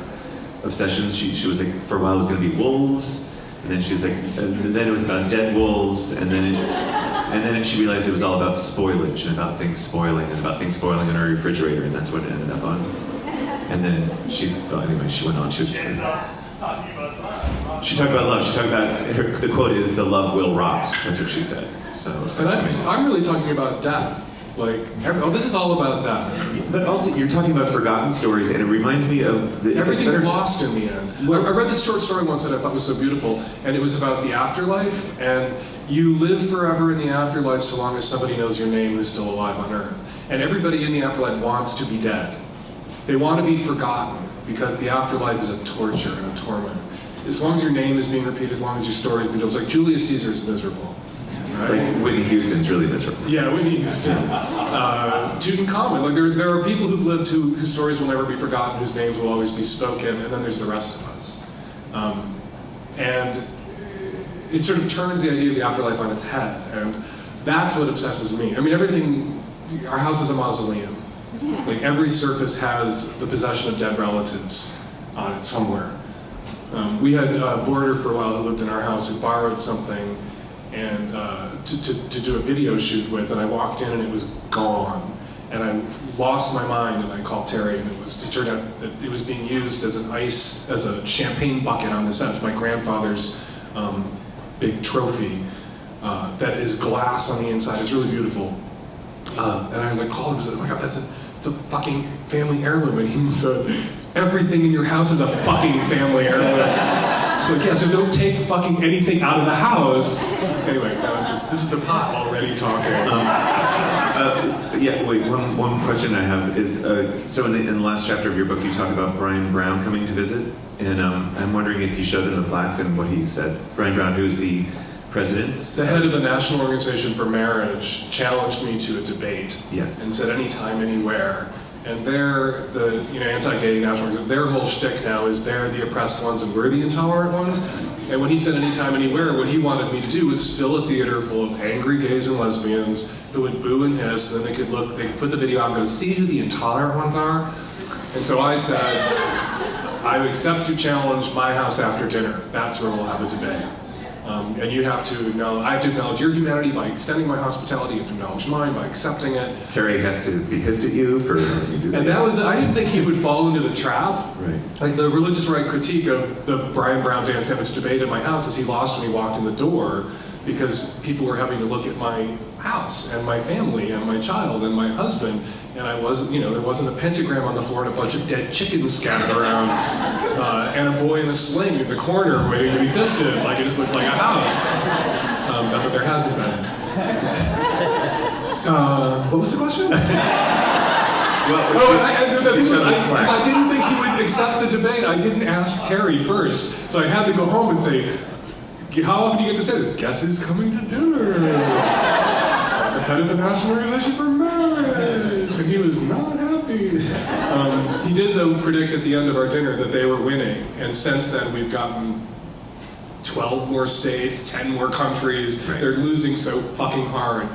obsessions. She was like, for a while it was going to be wolves, and then she was like, and then it was about dead wolves, and then she realized it was all about spoilage and about things spoiling in her refrigerator, and that's what it ended up on. And then she went on. She talked about love. She talked about the quote is, "The love will rot." That's what she said. So and I'm really talking about death. This is all about death. But also, you're talking about forgotten stories, and it reminds me of everything's lost in the end. I read this short story once that I thought was so beautiful, and it was about the afterlife. And you live forever in the afterlife so long as somebody knows your name who's still alive on Earth. And everybody in the afterlife wants to be dead. They want to be forgotten because the afterlife is a torture and a torment. As long as your name is being repeated, as long as your story is being told, it's like Julius Caesar is miserable. Right? Like Whitney Houston's really miserable. Yeah, Whitney Houston. Tutankhamun. There are people who've lived whose stories will never be forgotten, whose names will always be spoken, and then there's the rest of us. And it sort of turns the idea of the afterlife on its head, and that's what obsesses me. I mean, our house is a mausoleum. Like every surface has the possession of dead relatives on it somewhere. We had a boarder for a while who lived in our house who borrowed something and to do a video shoot with, and I walked in and it was gone. And I lost my mind, and I called Terry, and it turned out that it was being used as a champagne bucket on the set. It was my grandfather's big trophy that is glass on the inside. It's really beautiful. And I like called him and said, "Oh my God, it's a fucking family heirloom." And he said, "Everything in your house is a fucking family heirloom." So like, yeah, so don't take fucking anything out of the house. Anyway, this is the pot already talking. Yeah, wait, one question I have is, so in the last chapter of your book, you talk about Brian Brown coming to visit, and I'm wondering if you showed him the plaques and what he said. Brian Brown, who's the president? The head of the National Organization for Marriage challenged me to a debate. Yes. And said anytime, anywhere. And they're the anti-gay national organization. Their whole shtick now is they're the oppressed ones and we're the intolerant ones. And when he said anytime, anywhere, what he wanted me to do was fill a theater full of angry gays and lesbians who would boo and hiss, and then they could put the video out and go, "See who the intolerant ones are?" And so I said, "I accept your challenge, my house after dinner. That's where we'll have a debate. And you have to I have to acknowledge your humanity by extending my hospitality. You have to acknowledge mine by accepting it." Terry has to be pissed at you for letting you do that. And that was, I didn't think he would fall into the trap. Right. Like the religious right critique of the Brian Brown Dan Savage debate at my house is he lost when he walked in the door because people were having to look at my house and my family and my child and my husband. And I wasn't, there wasn't a pentagram on the floor and a bunch of dead chickens scattered around, and a boy in a sling in the corner waiting to be fisted. Like it just looked like a house. Not that there hasn't been. What was the question? I didn't think he would accept the debate. I didn't ask Terry first, so I had to go home and say, "How often do you get to say this? Guess who's coming to dinner? The head of the National Organization for Marriage." And he was not happy. He did, though, predict at the end of our dinner that they were winning. And since then, we've gotten 12 more states, 10 more countries. Right. They're losing so fucking hard.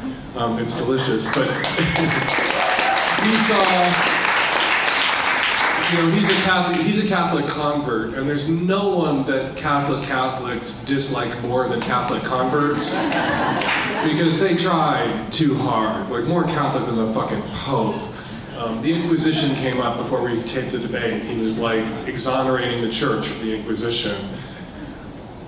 It's delicious. But he saw... he's a Catholic convert, and there's no one that Catholics dislike more than Catholic converts, because they try too hard, like more Catholic than the fucking Pope. The Inquisition came up before we taped the debate. He was like exonerating the church for the Inquisition.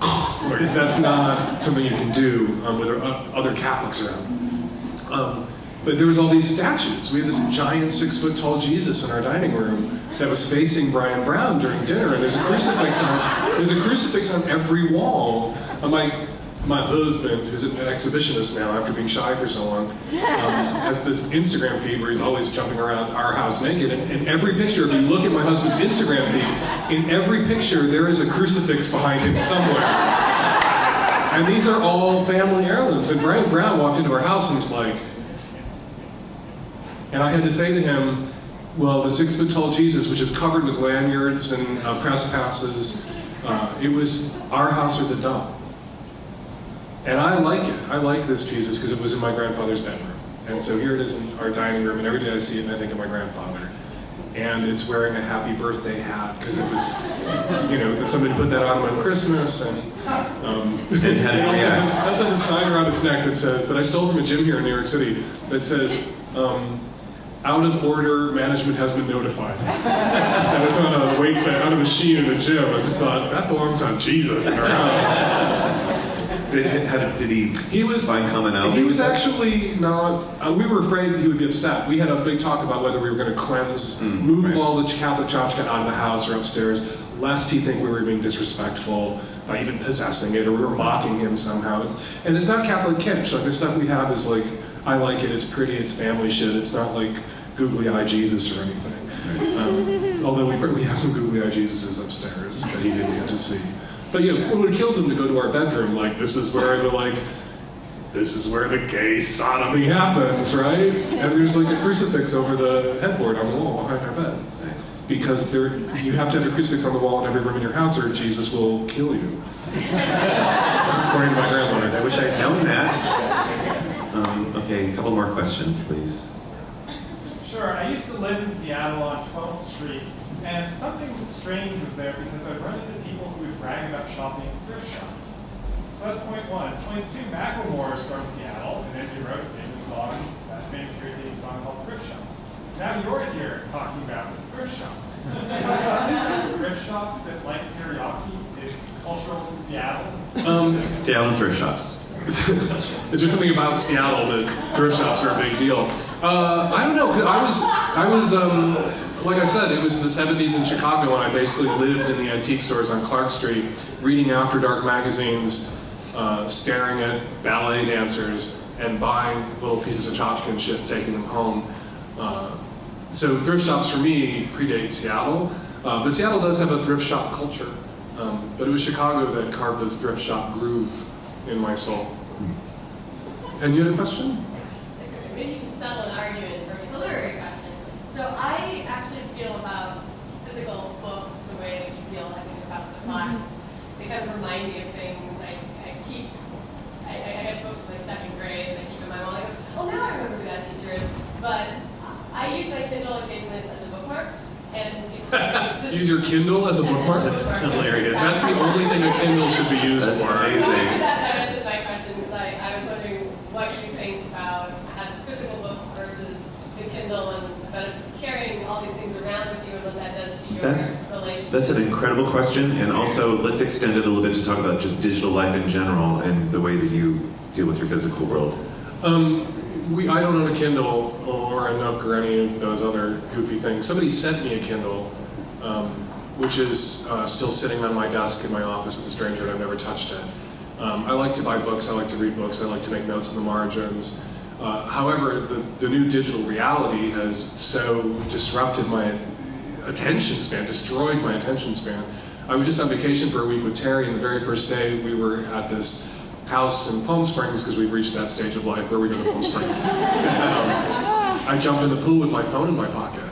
Like, that's not something you can do with other Catholics around. But there was all these statues. We had this giant 6-foot-tall Jesus in our dining room that was facing Brian Brown during dinner, and there's a crucifix on every wall. My husband, who's an exhibitionist now after being shy for so long, has this Instagram feed where he's always jumping around our house naked. And in every picture, if you look at my husband's Instagram feed, in every picture there is a crucifix behind him somewhere. And these are all family heirlooms. And Brian Brown walked into our house and was like, and I had to say to him, well, the 6-foot-tall Jesus, which is covered with lanyards and press passes, it was our house or the dump. And I like it. I like this Jesus because it was in my grandfather's bedroom. And so here it is in our dining room, and every day I see it and I think of my grandfather. And it's wearing a happy birthday hat because it was, that somebody put that on him on Christmas. And it also has a sign around its neck that I stole from a gym here in New York City that says, out of order, management has been notified. That was on a machine in a gym. I just thought, that belongs on Jesus in our house. Did he find commonality? He was actually not, we were afraid he would be upset. We had a big talk about whether we were going to move all the Catholic tchotchke out of the house or upstairs, lest he think we were being disrespectful by even possessing it, or we were mocking him somehow. It's not Catholic kitsch. Like, the stuff we have is like, I like it, it's pretty, it's family shit. It's not like googly-eyed Jesus or anything. Although we have some googly-eyed Jesuses upstairs that he didn't get to see. But it would have killed him to go to our bedroom. Like, this is where the gay sodomy happens, right? And there's like a crucifix over the headboard on the wall behind our bed. Nice. Because you have to have a crucifix on the wall in every room in your house, or Jesus will kill you. According to my grandmother. I wish I had known that. Okay, a couple more questions, please. Sure. I used to live in Seattle on 12th Street, and something strange was there because I'd run into people who would brag about shopping at thrift shops. So that's point one. Point two, Macklemore's from Seattle, and then he wrote a famous irritating song called Thrift Shops. Now you're here talking about thrift shops. Is there something about thrift shops that, like teriyaki, is cultural to Seattle? Seattle and thrift shops. Is there something about Seattle that thrift shops are a big deal? I don't know. 'Cause I was like I said, it was in the 70s in Chicago, and I basically lived in the antique stores on Clark Street, reading After Dark magazines, staring at ballet dancers, and buying little pieces of tchotchke shit, taking them home. So thrift shops for me predate Seattle, but Seattle does have a thrift shop culture. But it was Chicago that carved this thrift shop groove in my soul. And you had a question? Maybe you can settle an argument or it's a literary question. So I actually feel about physical books the way that you feel, I think, about the Plaques. They kind of remind me of things. I have books from like second grade and I keep in my mind, like, oh, now I remember who that teacher is. But I use my Kindle occasionally as a bookmark. And use your Kindle as a bookmark? That's hilarious. That's the only thing a Kindle should be used That's for. amazing. That answers my question because I was wondering what you think about physical books versus the Kindle and the benefits of carrying all these things around with you and what that does to your relationship. That's an incredible question, and also let's extend it a little bit to talk about just digital life in general and the way that you deal with your physical world. I don't own a Kindle or a Nook or any of those other goofy things. Somebody sent me a Kindle, which is still sitting on my desk in my office with a stranger, and I've never touched it. I like to buy books, I like to read books, I like to make notes in the margins. However, the new digital reality has so disrupted my attention span, destroyed my attention span. I was just on vacation for a week with Terry, and the very first day we were at this house in Palm Springs, because we've reached that stage of life where we go to Palm Springs. I jumped in the pool with my phone in my pocket.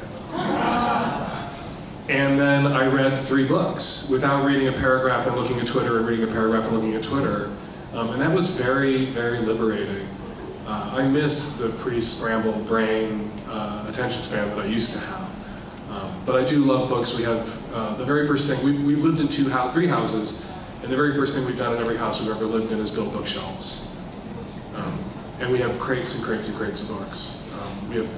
And then I read 3 books without reading a paragraph and looking at Twitter and reading a paragraph and looking at Twitter. And that was very, very liberating. I miss the pre-scrambled brain attention span that I used to have. But I do love books. We have the very first thing, we've lived in 3 houses, and the very first thing we've done in every house we've ever lived in is build bookshelves. And we have crates and crates and crates of books. We have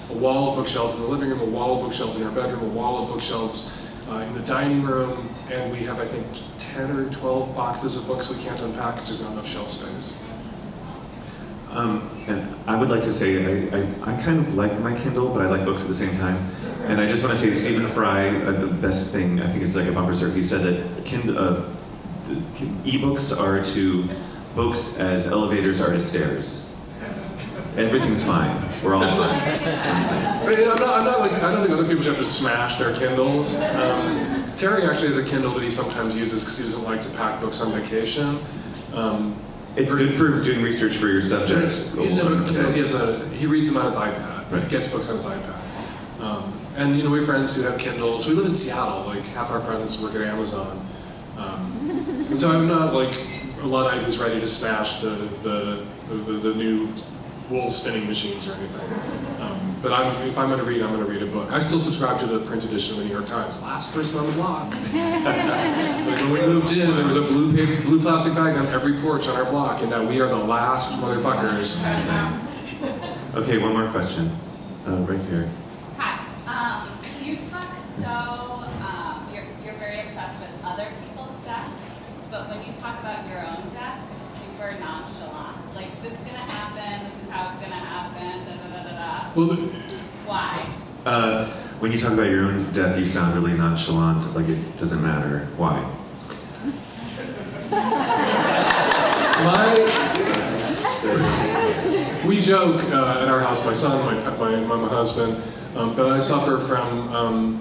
a wall of bookshelves in the living room, a wall of bookshelves in our bedroom, a wall of bookshelves in the dining room, and we have, I think, 10 or 12 boxes of books we can't unpack because there's not enough shelf space. And I would like to say I kind of like my Kindle, but I like books at the same time. And I just want to say Stephen Fry, the best thing, I think it's like a bumper sticker, he said that e-books are to books as elevators are to stairs. Everything's fine. We're all fine. That's what I'm saying. I don't think other people should have to smash their Kindles. Terry actually has a Kindle that he sometimes uses because he doesn't like to pack books on vacation. It's good for doing research for your subject. He's never, he reads them on his iPad. Right. He gets books on his iPad. And we have friends who have Kindles. We live in Seattle. Like half our friends work at Amazon. And so I'm not like a Luddite who's ready to smash the new wool spinning machines or anything. But if I'm going to read, I'm going to read a book. I still subscribe to the print edition of the New York Times. Last person on the block. Like when we moved in, there was a blue plastic bag on every porch on our block, and now we are the last motherfuckers. Okay, one more question. Right here. Hi. So you talk you're very obsessed with other people's death, but when you talk about your own death, it's super nonchalant. Like, this is going to happen, this is how it's going to happen, da-da-da-da-da. Well, Why? When you talk about your own death, you sound really nonchalant, like it doesn't matter. Why? We joke at our house, my son, my husband, that I suffer from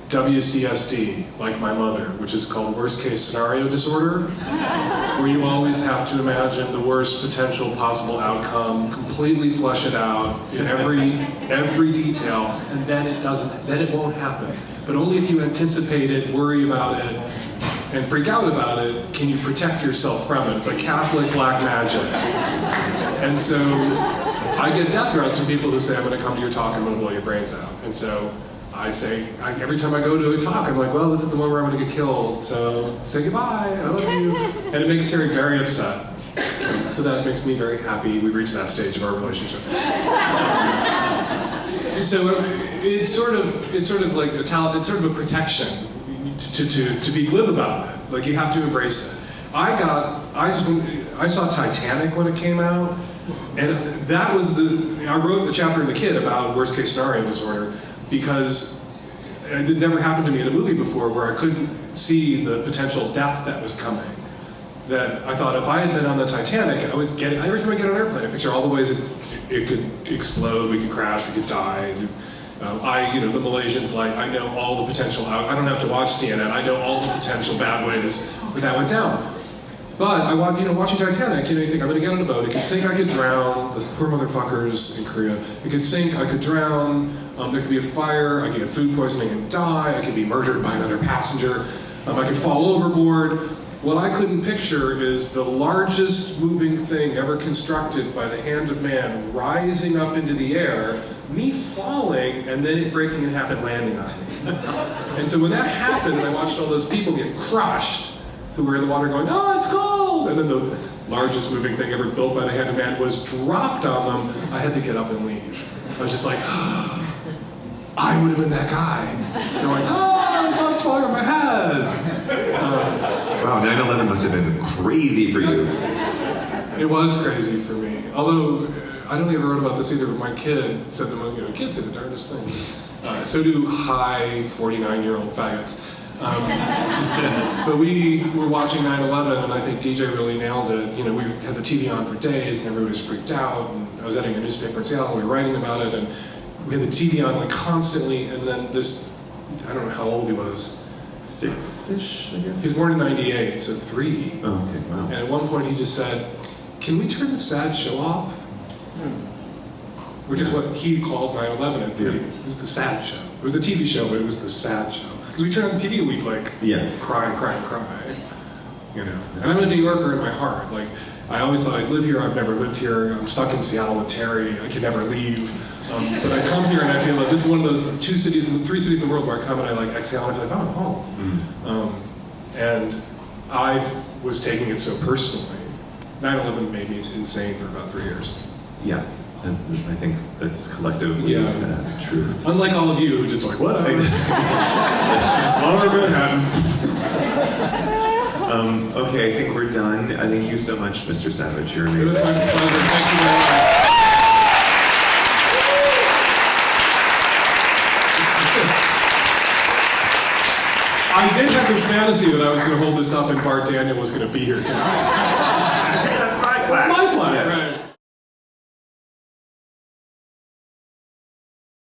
WCSD, like my mother, which is called worst case scenario disorder, where you always have to imagine the worst potential possible outcome, completely flesh it out in every detail, and then it won't happen. But only if you anticipate it, worry about it, and freak out about it, can you protect yourself from it. It's like Catholic black magic. And so I get death threats from people who say, I'm going to come to your talk, I'm going to blow your brains out. And so I say, every time I go to a talk, I'm like, well, this is the one where I'm going to get killed, so say goodbye, I love you. And it makes Terry very upset. So that makes me very happy. We've reached that stage of our relationship. So it's sort of like it's sort of a protection to be glib about it. Like, you have to embrace it. I saw Titanic when it came out, and that was I wrote a chapter in The Kid about worst case scenario disorder, because it never happened to me in a movie before where I couldn't see the potential death that was coming. That I thought if I had been on the Titanic, every time I get on an airplane, I picture all the ways it could explode, we could crash, we could die. The Malaysian flight, I know all the potential, I don't have to watch CNN, I know all the potential bad ways that went down. But watching Titanic, you think I'm gonna get on a boat, it could sink, I could drown, those poor motherfuckers in Korea. It could sink, I could drown, there could be a fire, I could get food poisoning and die, I could be murdered by another passenger, I could fall overboard. What I couldn't picture is the largest moving thing ever constructed by the hand of man rising up into the air, me falling, and then it breaking in half and landing on me. And so when that happened, and I watched all those people get crushed, who were in the water going, oh, it's cold! And then the largest moving thing ever built by the hand of man was dropped on them, I had to get up and leave. I was just like, I would have been that guy. Going, oh, the dog's falling on my head. Wow, 9/11 must have been crazy for you. It was crazy for me. Although, I don't think I wrote about this either, but my kid said kids say the darndest things. So do high 49-year-old faggots. But we were watching 9/11, and I think DJ really nailed it. We had the TV on for days, and everybody was freaked out. And I was editing a newspaper in Seattle, and we were writing about it, and we had the TV on like constantly. And then this, I don't know how old he was. 6-ish, I guess? He was born in 98, so 3. Oh, okay, wow. And at one point he just said, can we turn the sad show off? Which is what he called 9/11 at 3. Yeah. It was the sad show. It was a TV show, but it was the sad show. Because we turned on the TV and we'd cry. And I'm a New Yorker in my heart. Like, I always thought I'd live here. I've never lived here. I'm stuck in Seattle with Terry. I can never leave. But I come here and I feel like this is one of those 3 cities in the world where I come and I exhale and I feel like, oh, I'm home. And I was taking it so personally. 9/11 made me insane for about 3 years. Yeah, and I think that's collectively true. Unlike all of you who just like, whatever. Lower Manhattan. Okay, I think we're done. Thank you so much, Mr. Savage. You're amazing. It was my pleasure. Thank you very much. I did have this fantasy that I was going to hold this up and Bart Daniel was going to be here tonight. Hey, that's my plaque. That's my plaque, Yeah. right.